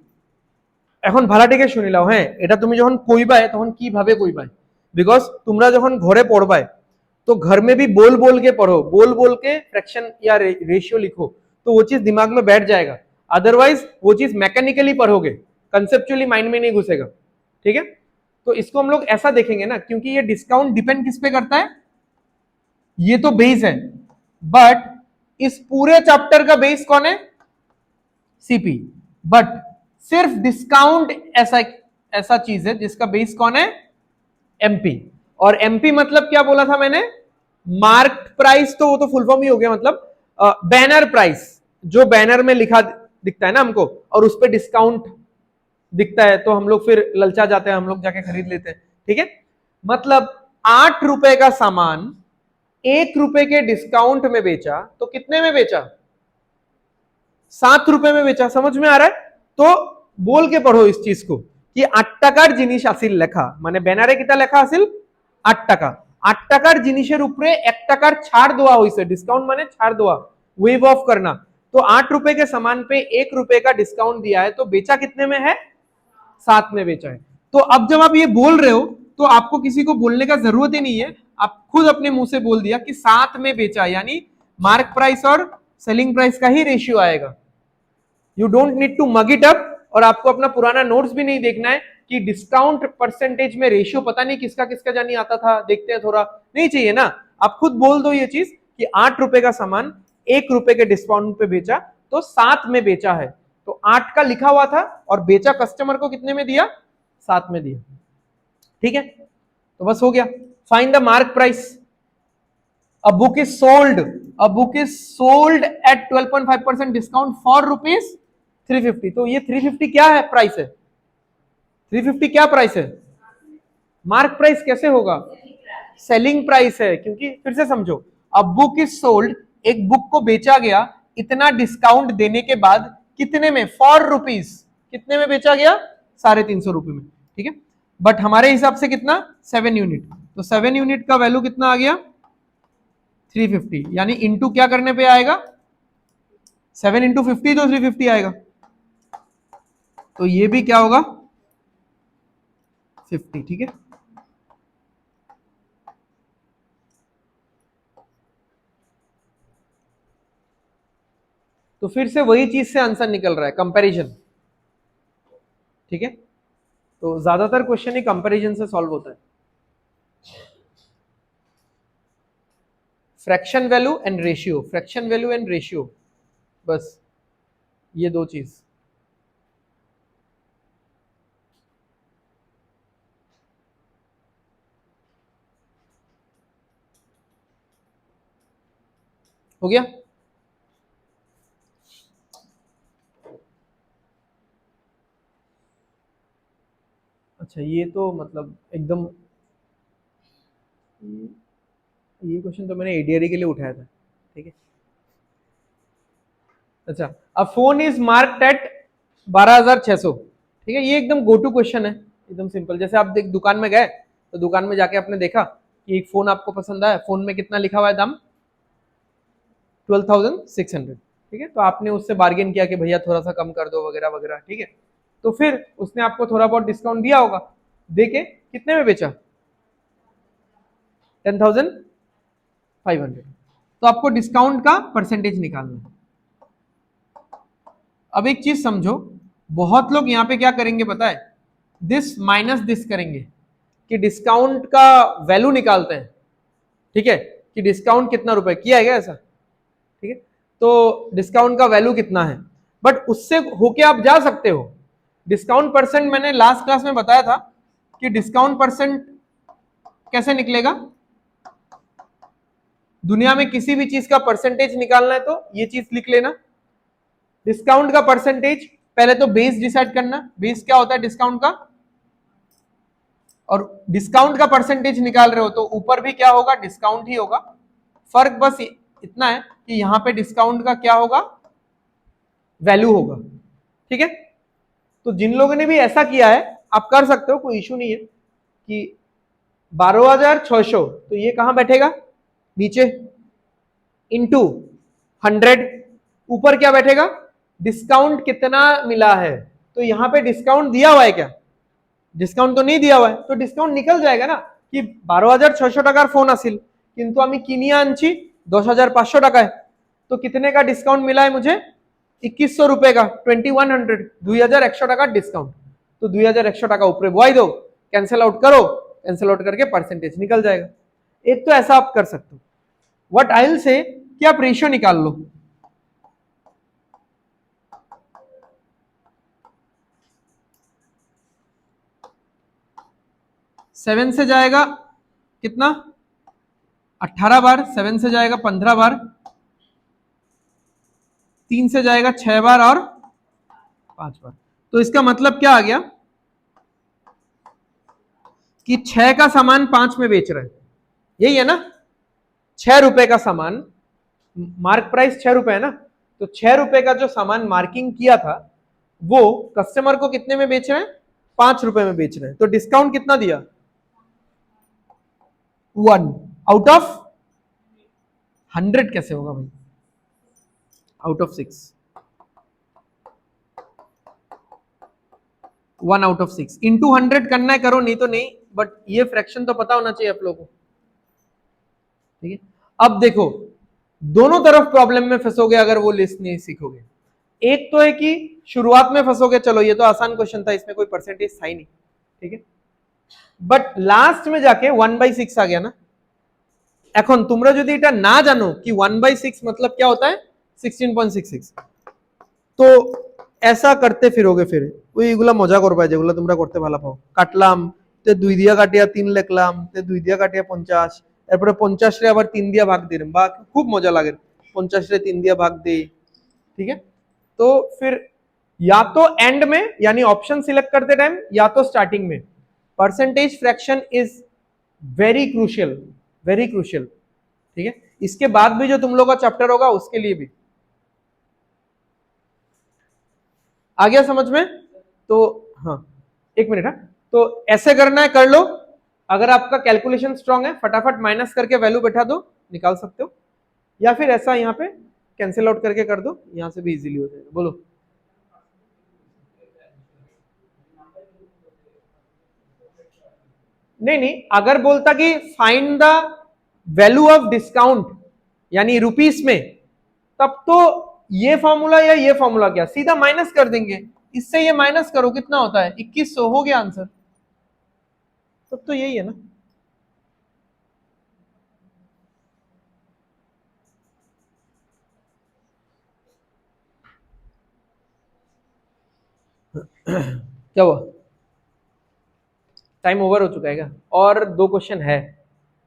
এখন ভাড়াটিকে শুনি লাও। হ্যাঁ, এটা তুমি যখন কইবায় তখন কিভাবে কইবায়, বিকজ তোমরা যখন ঘরে পড়বায় तो घर में भी बोल बोल के पढ़ो, बोल बोल के फ्रैक्शन या रेशियो लिखो, तो वो चीज दिमाग में बैठ जाएगा। अदरवाइज वो चीज मैकेनिकली पढ़ोगे, कंसेप्चुअली माइंड में नहीं घुसेगा। ठीक है, तो इसको हम लोग ऐसा देखेंगे ना, क्योंकि ये डिस्काउंट डिपेंड किस पे करता है? ये तो बेस है, बट इस पूरे चैप्टर का बेस कौन है? सीपी। बट सिर्फ डिस्काउंट ऐसा ऐसा चीज है जिसका बेस कौन है? एमपी। और एमपी मतलब क्या बोला था मैंने? मार्क प्राइस, तो वो तो फुल फॉर्म ही हो गया, मतलब बैनर प्राइस, जो बैनर में लिखा दिखता है ना हमको, और उस पर डिस्काउंट दिखता है तो हम लोग फिर ललचा जाते हैं, हम लोग जाके खरीद लेते हैं। ठीक है, मतलब 8 रुपए का सामान 1 रुपए के डिस्काउंट में बेचा तो कितने में बेचा? 7 रुपए में बेचा। समझ में आ रहा है? तो बोल के पढ़ो इस चीज को कि 8 টাকার জিনিস আসিল লেখা, মানে ব্যানারে কিটা লেখা আসিল 8 টাকা। 8 টাকার জিনিসের উপরে 1 টাকার ছাড় দেওয়া হয়েছে, डिस्काउंट माने ছাড় देवा, वेव ऑफ करना। तो 8 रुपए के सामान पे 1 रुपए का डिस्काउंट दिया है, तो बेचा कितने में है? 7 में बेचा है। तो अब जब आप ये बोल रहे हो तो आपको किसी को बोलने का जरूरत ही नहीं है, आप खुद अपने मुंह से बोल दिया कि 7 में बेचा, यानी मार्क प्राइस और सेलिंग प्राइस का ही रेशियो आएगा। You don't need to mug it up, और आपको अपना पुराना नोट्स भी नहीं देखना है कि डिस्काउंट परसेंटेज में रेशियो पता नहीं किसका किसका जानी आता था, देखते हैं थोड़ा, नहीं चाहिए ना। आप खुद बोल दो ये चीज कि 8 रुपए का सामान 1 रुपए के डिस्काउंट पे बेचा तो 7 में बेचा है। तो 8 का लिखा हुआ था और बेचा कस्टमर को कितने में दिया? 7 में दिया। ठीक है, तो बस हो गया। Find the mark price. A book is sold. A book is sold at 12.5% discount for ₹350। तो ये 350 क्या है? प्राइस है। 350 क्या प्राइस है? मार्क प्राइस कैसे होगा? सेलिंग प्राइस है, क्योंकि फिर से समझो, अ बुक इज सोल्ड, एक बुक को बेचा गया इतना डिस्काउंट देने के बाद कितने में? ₹4। कितने में बेचा गया? 350 रुपए में। ठीक है, बट हमारे हिसाब से कितना? 7 यूनिट। तो 7 यूनिट का वैल्यू कितना आ गया? 350, यानी इंटू क्या करने पे आएगा? 7 इंटू 50 तो 350 आएगा। तो ये भी क्या होगा? 50। ठीक है, तो फिर से वही चीज से आंसर निकल रहा है, कंपैरिजन। ठीक है, तो ज्यादातर क्वेश्चन ही कंपैरिजन से सॉल्व होता है। Fraction value and ratio, fraction value and ratio, बस ये दो चीज। हो गया? अच्छा, ये तो मतलब एकदम, ये क्वेश्चन तो मैंने एडीआरई के लिए उठाया था। ठीक है, अच्छा, a phone is marked at 12,600। ठीक है, ये एकदम गो टू क्वेश्चन है, एकदम सिंपल। जैसे आप दुकान में गए तो दुकान में जाके आपने देखा कि एक फोन आपको पसंद आया, फोन में कितना लिखा हुआ है दाम 12,600, ठीक है, तो आपने उससे बार्गेन किया कि भैया थोड़ा सा कम कर दो वगैरह वगैरह, ठीक है, तो फिर उसने आपको थोड़ा बहुत डिस्काउंट दिया होगा, देके कितने में बेचा 10,500, तो आपको डिस्काउंट का परसेंटेज निकालना है। अब एक चीज समझो, बहुत लोग यहाँ पे क्या करेंगे पता है, दिस माइनस दिस करेंगे कि डिस्काउंट का वैल्यू निकालते हैं, ठीक है, कि डिस्काउंट कितना रुपए किया है क्या ऐसा, ठीक है, तो डिस्काउंट का वैल्यू कितना है, बट उससे होके आप जा सकते हो। डिस्काउंट परसेंट मैंने लास्ट क्लास में बताया था कि डिस्काउंट परसेंट कैसे निकलेगा, दुनिया में किसी भी चीज का परसेंटेज निकालना है तो ये चीज लिख लेना, डिस्काउंट का परसेंटेज, पहले तो बेस डिसाइड करना, बेस क्या होता है डिस्काउंट का, और डिस्काउंट का परसेंटेज निकाल रहे हो तो ऊपर भी क्या होगा, डिस्काउंट ही होगा, फर्क बस इतना है कि यहां पे डिस्काउंट का क्या होगा, वैल्यू होगा, ठीक है। तो जिन लोगों ने भी ऐसा किया है आप कर सकते हो, कोई इशू नहीं है, कि 12,600, तो ये कहां बैठेगा नीचे, इंटू 100, ऊपर क्या बैठेगा, डिस्काउंट कितना मिला है, तो यहां पे डिस्काउंट दिया हुआ है क्या, डिस्काउंट तो नहीं दिया हुआ है, तो डिस्काउंट निकल जाएगा ना कि 12,600 টাকার ফোন আসিল কিন্তু আমি কিনিয়ে আনছি 10,500 টাকায়, तो कितने का डिस्काउंट मिला है मुझे 2,100 रुपए का, 2100, 2,100 টাকার डिस्काउंट, तो 2,100 টাকা ऊपर बॉय दो, कैंसिल आउट करो, कैंसिल आउट करके परसेंटेज निकल जाएगा। एक तो ऐसा आप कर सकते हो, व्हाट आई विल से कि आप रेशियो निकाल लो, सेवन से जाएगा कितना 18 बार, 7 से जाएगा 15 बार, 3 से जाएगा 6 बार और 5 बार, तो इसका मतलब क्या आ गया कि 6 का सामान 5 में बेच रहे हैं, यही है ना, 6 रुपए का सामान, मार्क प्राइस 6 रुपए है ना, तो 6 रुपए का जो सामान मार्किंग किया था वो कस्टमर को कितने में बेच रहे हैं, 5 रुपए में बेच रहे हैं, तो डिस्काउंट कितना दिया 1 आउट ऑफ 100, कैसे होगा भाई, out of 6, 1 out of 6 into 100 करना है करो, नहीं तो नहीं, बट ये फ्रैक्शन तो पता होना चाहिए आप लोगों को, ठीक है। अब देखो दोनों तरफ प्रॉब्लम में फंसोगे अगर वो लिस्ट नहीं सीखोगे, एक तो है कि शुरुआत में फंसोगे, चलो ये तो आसान क्वेश्चन था, इसमें कोई परसेंटेज था ही नहीं, ठीक है, बट लास्ट में जाके 1/6 आ गया ना, এখন তোমরা যদি এটা না জানো कि 1/6 मतलब क्या होता है 16.66, তো ऐसा करते फिरोगे फिर ওইগুলা মজা করবা যেগুলো তোমরা করতে ভালো পাও, কাটলাম তে 2 দিয়া কাটিয়া 3 লিখলাম, তে 2 দিয়া কাটিয়া 50, এরপরে 50 রে আবার 3 দিয়া ভাগ দিলাম, বা খুব মজা লাগে 50 রে 3 দিয়া ভাগ দেই, ठीक है, तो फिर या तो एंड में यानी ऑप्शन सिलेक्ट करते टाइम या तो स्टार्टिंग में, percentage fraction is very crucial, very crucial, ठीक है, इसके बाद भी जो तुम लोग का चैप्टर होगा उसके लिए भी आ गया समझ में, तो हाँ एक मिनट है, तो ऐसे करना है कर लो, अगर आपका कैलकुलेशन स्ट्रांग है फटाफट माइनस करके वैल्यू बैठा दो, निकाल सकते हो, या फिर ऐसा यहाँ पे कैंसिल आउट करके कर दो, यहां से भी इजीली हो जाएगा, बोलो नहीं नहीं, अगर बोलता कि find the value of discount यानी रुपीस में, तब तो ये फॉर्मूला या ये फॉर्मूला क्या सीधा माइनस कर देंगे, इससे ये माइनस करो कितना होता है 2100, हो गया आंसर, तब तो यही है ना। क्या हुआ, टाइम ओवर हो चुका है क्या, और 2 क्वेश्चन है,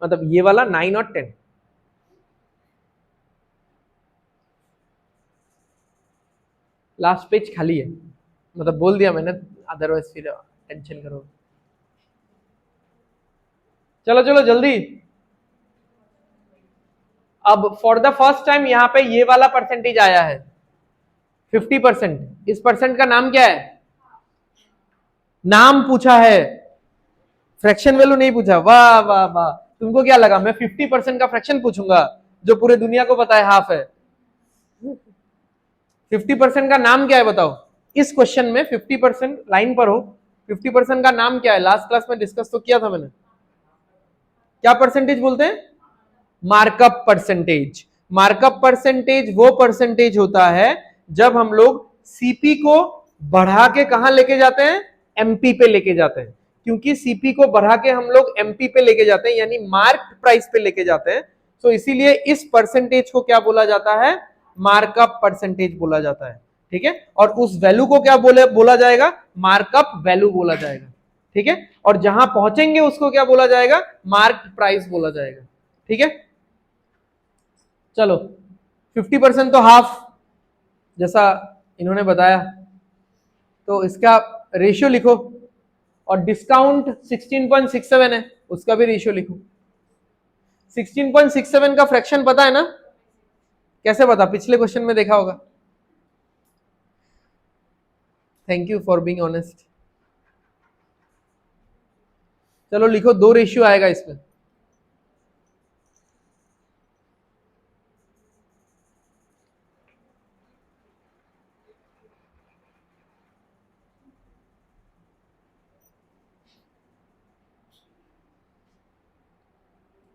मतलब ये वाला 9 और 10, लास्ट पेज खाली है, मतलब बोल दिया मैंने, अदरवाइज फिर टेंशन करो, चलो चलो जल्दी। अब फॉर द फर्स्ट टाइम यहां पे ये वाला परसेंटेज आया है 50%, इस परसेंट का नाम क्या है, नाम पूछा है, फ्रैक्शन वैल्यू नहीं पूछा, वाह वाह वाह, तुमको क्या लगा मैं 50% का फ्रैक्शन पूछूंगा जो पूरे दुनिया को पता है हाफ है? 50% का नाम क्या है बताओ? इस क्वेश्चन में 50% लाइन पर हो, 50% का नाम क्या है? लास्ट क्लास में डिस्कस तो किया था मैंने। क्या परसेंटेज बोलते हैं? Markup percentage. मार्कअप परसेंटेज वो परसेंटेज होता है जब हम लोग सीपी को बढ़ा के कहां लेके जाते हैं? एमपी पे लेके जाते हैं। क्योंकि सीपी को बढ़ा के हम लोग एमपी पे लेके जाते हैं, यानी मार्क प्राइस पे लेके जाते हैं, तो इसीलिए इस परसेंटेज को क्या बोला जाता है? मार्कअप परसेंटेज बोला जाता है। ठीक है, और उस वैल्यू को क्या बोला जाएगा? मार्कअप वैल्यू बोला जाएगा। ठीक है, और जहां पहुंचेंगे उसको क्या बोला जाएगा? मार्क प्राइस बोला जाएगा। ठीक है, चलो 50% तो हाफ जैसा इन्होंने बताया, तो इसका रेशियो लिखो, और डिस्काउंट 16.67 है, उसका भी रेशियो लिखो। 16.67 का फ्रैक्शन पता है ना? कैसे पता? पिछले क्वेश्चन में देखा होगा। Thank you for being honest. चलो लिखो, 2 रेशियो आएगा इसमें।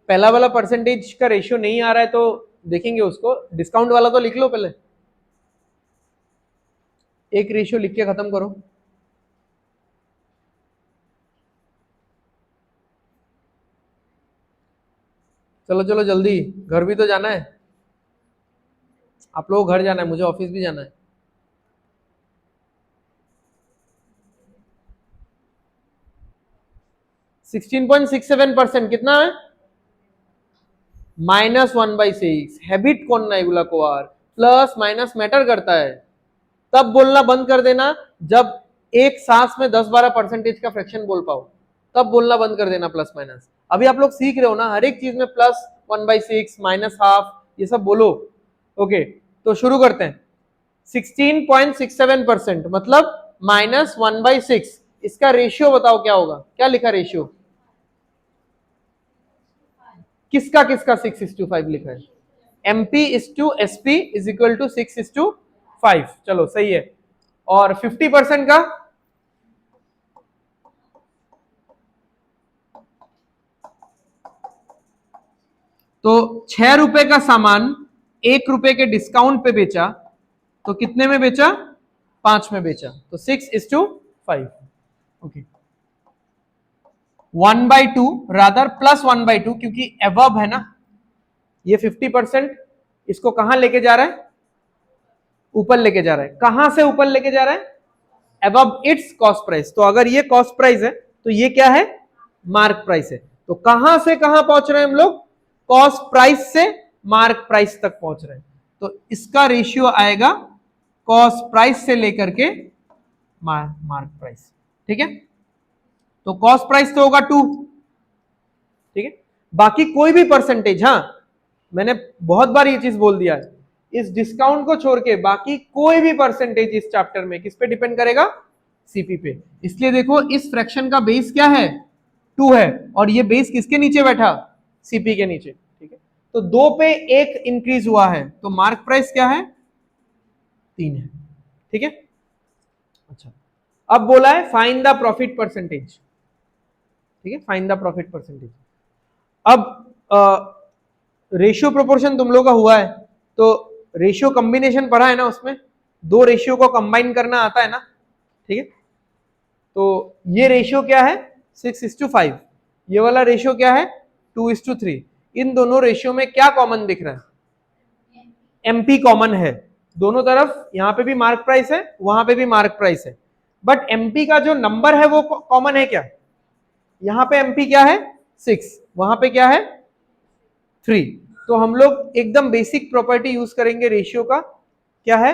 पहला वाला परसेंटेज का रेशियो नहीं आ रहा है तो देखेंगे उसको, डिस्काउंट वाला तो लिख लो पहले। एक रेशियो लिख के खत्म करो। चलो चलो जल्दी, घर भी तो जाना है। आप लोगों को घर जाना है, मुझे ऑफिस भी जाना है। %16.67 कितना है? -1/6। हैबिट कौन ना एगुला को आर प्लस माइनस मैटर करता है। तब बोलना बंद कर देना जब एक सांस में 10-12% का फ्रैक्शन बोल पाओ, तब बोलना बंद कर देना प्लस माइनस। अभी आप लोग सीख रहे हो ना, हर एक चीज में +1/6 -1/2 ये सब बोलो। ओके, तो शुरू करते हैं। 16.67% मतलब -1/6, इसका रेशियो बताओ क्या होगा? क्या लिखा रेशियो? किसका किसका 6:5 लिखा है? MP/SP is equal to 6:5। चलो सही है। और 50% का? तो 6 रुपए का सामान 1 रुपए के डिस्काउंट पे बेचा तो कितने में बेचा? 5 में बेचा, तो 6:5। ओके, 1/2 रादर +1/2, क्योंकि एबव है ना ये 50%, इसको कहां लेके जा रहा है? ऊपर लेके जा रहा है। कहां से ऊपर लेके जा रहा है? Above it's cost price. तो अगर ये कॉस्ट प्राइस है तो ये क्या है? मार्क प्राइस है। तो कहां से कहां पहुंच रहे हैं हम लोग? कॉस्ट प्राइस से मार्क प्राइस तक पहुंच रहे हैं। तो इसका रेशियो आएगा कॉस्ट प्राइस से लेकर के मार्क प्राइस। ठीक है, तो कॉस्ट प्राइस तो होगा 2। ठीक है, बाकी कोई भी परसेंटेज, हाँ मैंने बहुत बार ये चीज बोल दिया है, इस डिस्काउंट को छोड़ के बाकी कोई भी परसेंटेज इस चैप्टर में किस पे डिपेंड करेगा? सीपी पे। इसलिए देखो इस फ्रैक्शन का बेस क्या है? 2 है, और ये बेस किसके नीचे बैठा? सीपी के नीचे। ठीक है, तो 2 पे 1 इंक्रीज हुआ है, तो मार्क प्राइस क्या है? 3 है। ठीक है, अच्छा अब बोला है फाइंड द प्रॉफिट परसेंटेज। ठीक है, फाइंड द प्रॉफिट परसेंटेज। अब रेशियो प्रोपोर्शन तुम लोग का हुआ है, तो रेशियो कॉम्बिनेशन पढ़ा है ना, उसमें 2 रेशियो को कंबाइन करना आता है ना। ठीक है, तो ये रेशियो क्या है? 6:5। ये वाला रेशियो क्या है? 2:3। इन दोनों रेशियो में क्या कॉमन दिख रहा है? एमपी कॉमन है दोनों तरफ। यहां पे भी मार्क प्राइस है, वहां पे भी मार्क प्राइस है, बट एमपी का जो नंबर है वो कॉमन है क्या? यहां पे एमपी क्या है? 6, वहां पे क्या है? 3। तो हम लोग एकदम बेसिक प्रॉपर्टी यूज करेंगे रेशियो का। क्या है?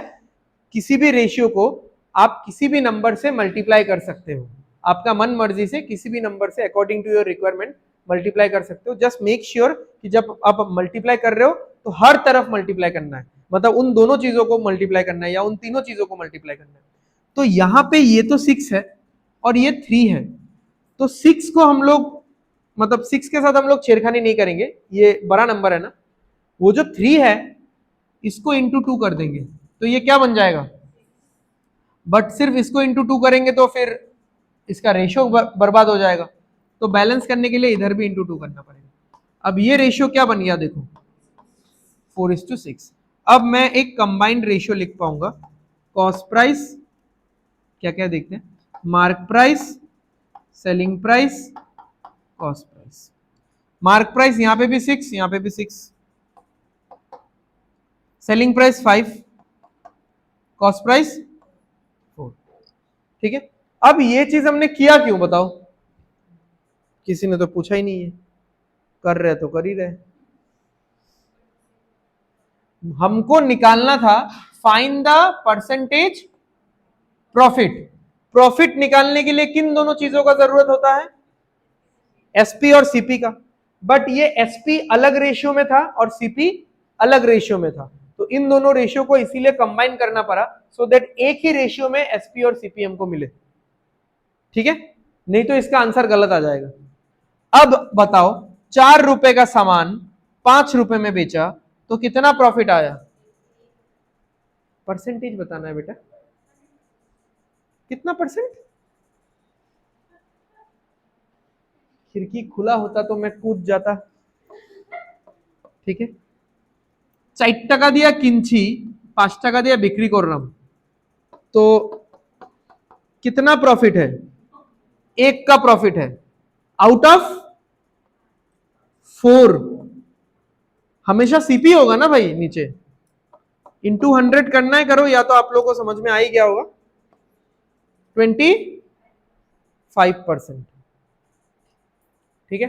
किसी भी रेशियो को आप किसी भी नंबर से मल्टीप्लाई कर सकते हो, आपका मन मर्जी से किसी भी नंबर से according to your requirement multiply कर सकते हो। जस्ट मेक श्योर कि जब आप मल्टीप्लाई कर रहे हो तो हर तरफ मल्टीप्लाई करना है, मतलब उन दोनों चीजों को मल्टीप्लाई करना है या उन तीनों चीजों को मल्टीप्लाई करना है। तो यहां पे ये तो 6 है और ये 3 है, तो 6 को हम लोग मतलब 6 के साथ हम लोग छेड़खानी नहीं करेंगे, ये बड़ा नंबर है ना, वो जो 3 है इसको इंटू 2 कर देंगे तो ये क्या बन जाएगा, बट सिर्फ इसको इंटू 2 करेंगे तो फिर इसका रेशियो बर्बाद हो जाएगा, तो बैलेंस करने के लिए इधर भी इंटू 2 करना पड़ेगा। अब ये रेशियो क्या बन गया देखो 4:6। अब मैं एक कंबाइंड रेशियो लिख पाऊंगा, कॉस्ट प्राइस, क्या क्या देखते हैं, mark price, selling price, cost price. Mark price यहां पे भी 6, यहां पे भी 6, सेलिंग प्राइस 5, कॉस्ट प्राइस 4। ठीक है, अब ये चीज हमने किया क्यों बताओ, किसी ने तो पूछा ही नहीं है, कर रहे तो कर ही रहे। हमको निकालना था find the percentage profit. Profit निकालने के लिए किन दोनों चीजों का जरूरत होता है, एसपी और सीपी का, बट ये एसपी अलग रेशियो में था और सीपी अलग रेशियो में था, तो इन दोनों रेशियो को इसीलिए कंबाइन करना पड़ा सो दैट एक ही रेशियो में एसपी और सीपी हमको मिले। ठीक है, नहीं तो इसका आंसर गलत आ जाएगा। अब बताओ 4 रुपए का सामान 5 रुपए में बेचा तो कितना प्रॉफिट आया, परसेंटेज बताना है बेटा, कितना परसेंट। खिड़की खुला होता तो मैं कूद जाता। ठीक है, 4 টাকা दिया किंची, 5 টাকা दिया बिक्री करलाम, तो कितना प्रॉफिट है, 1 का प्रॉफिट है आउट ऑफ 4। हमेशा सीपी होगा ना भाई, नीचे इंटू 100 करना है, करो, या तो आप लोगों को समझ में आ ही गया होगा, 25%। ठीक है,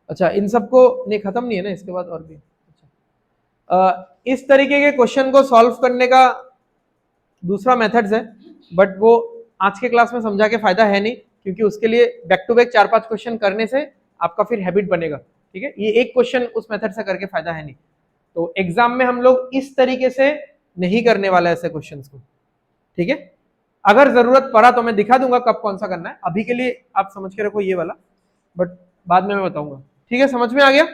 अच्छा इन सबको नहीं, खत्म नहीं है ना, इसके बाद और भी। अच्छा, इस तरीके के क्वेश्चन को सॉल्व करने का दूसरा मेथड्स है, बट वो आज के क्लास में समझा के फायदा है नहीं, क्योंकि उसके लिए बैक टू बैक 4-5 क्वेश्चन करने से आपका फिर हैबिट बनेगा। ठीक है, ये एक क्वेश्चन उस मेथड से करके फायदा है नहीं, तो एग्जाम में हम लोग इस तरीके से नहीं करने वाले ऐसे क्वेश्चंस को। ठीक है, अगर जरूरत पड़ा तो मैं दिखा दूंगा कब कौन सा करना है, अभी के लिए आप समझ के रखो ये वाला, बट बाद में मैं बताऊंगा। ठीक है, समझ में आ गया।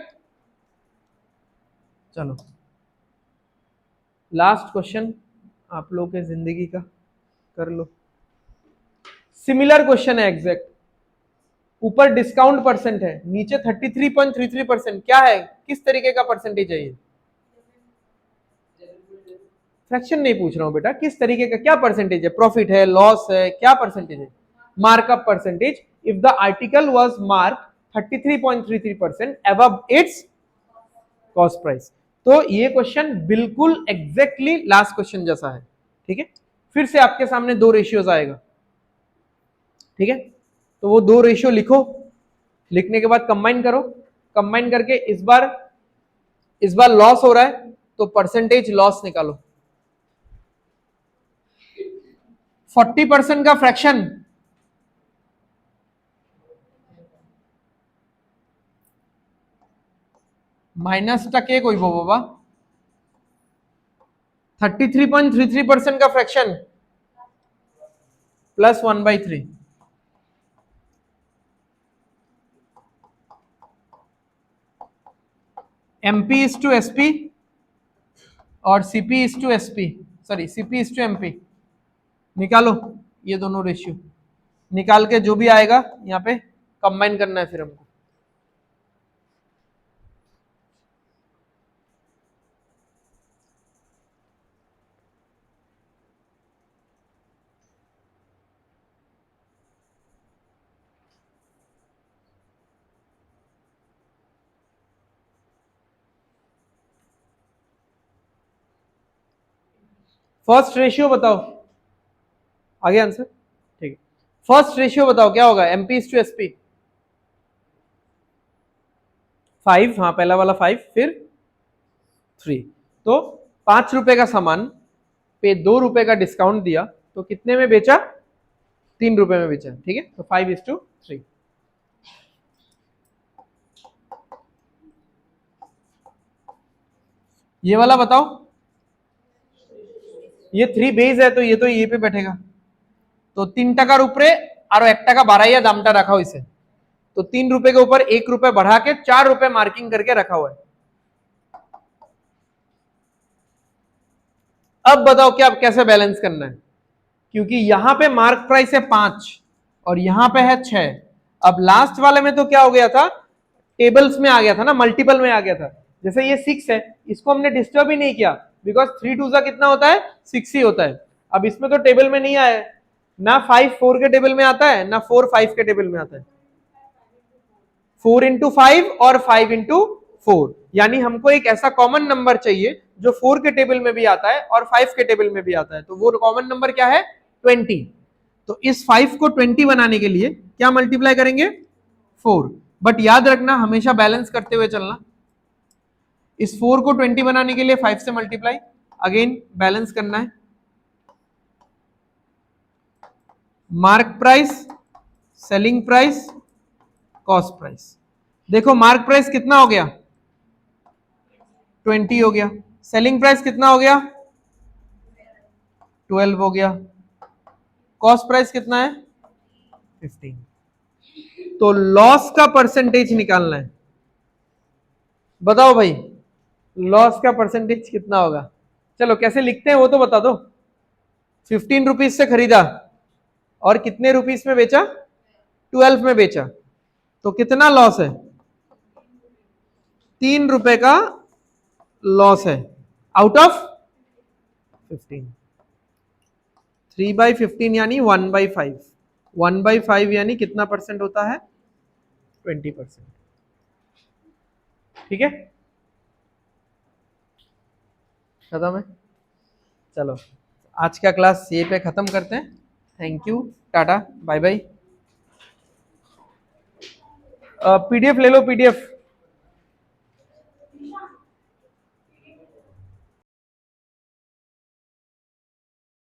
चलो लास्ट क्वेश्चन आप लोगों के जिंदगी का कर लो, सिमिलर क्वेश्चन है एग्जैक्ट, ऊपर डिस्काउंट परसेंट है, नीचे 33.33%, क्या है, किस तरीके का परसेंटेज है ये, फ्रैक्शन नहीं पूछ रहा हूं बेटा, किस तरीके का, क्या परसेंटेज है, प्रॉफिट है, लॉस है, क्या परसेंटेज है, markup percentage if the article was mark 33.33% above it's cost price. तो ये क्वेश्चन बिल्कुल एग्जैक्टली लास्ट क्वेश्चन जैसा है। ठीक है, फिर से आपके सामने 2 रेशियोज आएगा। ठीक है, तो वो 2 रेशियो लिखो, लिखने के बाद कंबाइन करो, कंबाइन करके इस बार लॉस हो रहा है तो परसेंटेज लॉस निकालो, 40% का फ्रैक्शन माइनस टके कोई वो बाबा, 33.33% का fraction plus 1/3, MP is to SP और CP is to SP, sorry CP is to MP. निकालो ये दोनों रेशियो, निकाल के जो भी आएगा यहाँ पे कंबाइन करना है फिर हमको। फर्स्ट रेशियो बताओ, आगे आंसर। ठीक है, फर्स्ट रेशियो बताओ क्या होगा, एमपी इज टू एसपी, 5, हाँ पहला वाला 5, फिर 3, तो 5 रुपए का सामान पे 2 रुपए का डिस्काउंट दिया तो कितने में बेचा, 3 रुपए में बेचा। ठीक है, तो 5:3। ये वाला बताओ, ये 3 बेस है तो ये पे बैठेगा, तो 3 টাকার উপরে और 1 টাকা বাড়াইয়া দামটা रखा हुआ इसे, तो 3 रुपए के ऊपर 1 रुपए बढ़ा के 4 रुपए मार्किंग करके रखा हुआ है। अब बताओ क्या कैसे बैलेंस करना है, क्योंकि यहां पे मार्क प्राइस है 5 और यहां पे है 6। अब लास्ट वाले में तो क्या हो गया था, टेबल्स में आ गया था ना, मल्टीपल में आ गया था। जैसे ये 6 है, इसको हमने डिस्टर्ब ही नहीं किया, बिकॉज 3 2 सा कितना होता है, 6 ही होता है। अब इसमें तो टेबल में नहीं आया है, ना 5 4 के टेबल में आता है, ना 4 5 के टेबल में आता है। 4 इंटू 5 और 5 इंटू 4, यानी हमको एक ऐसा कॉमन नंबर चाहिए जो 4 के टेबल में भी आता है और 5 के टेबल में भी आता है। तो वो कॉमन नंबर क्या है, 20। तो इस 5 को 20 बनाने के लिए क्या मल्टीप्लाई करेंगे, 4। बट याद रखना हमेशा बैलेंस करते हुए चलना। इस 4 को 20 बनाने के लिए 5 से मल्टीप्लाई, अगेन बैलेंस करना है। Mark price, selling price, cost price. देखो मार्क प्राइस कितना हो गया, 20 हो गया। सेलिंग प्राइस कितना हो गया, 12 हो गया। कॉस्ट प्राइस कितना है, 15। तो लॉस का परसेंटेज निकालना है। बताओ भाई लॉस का परसेंटेज कितना होगा। चलो कैसे लिखते हैं वो तो बता दो। 15 रुपीज से खरीदा और कितने रुपीस में बेचा, 12 में बेचा, तो कितना लॉस है, 3 रुपए का लॉस है आउट ऑफ 15। 3/15 यानी 1/5। 1/5 यानी कितना परसेंट होता है, 20%। ठीक है, खत्म है। चलो आज का क्लास ये पे खत्म करते हैं। Thank you, tata, bye bye. PDF ले लो, पीडीएफ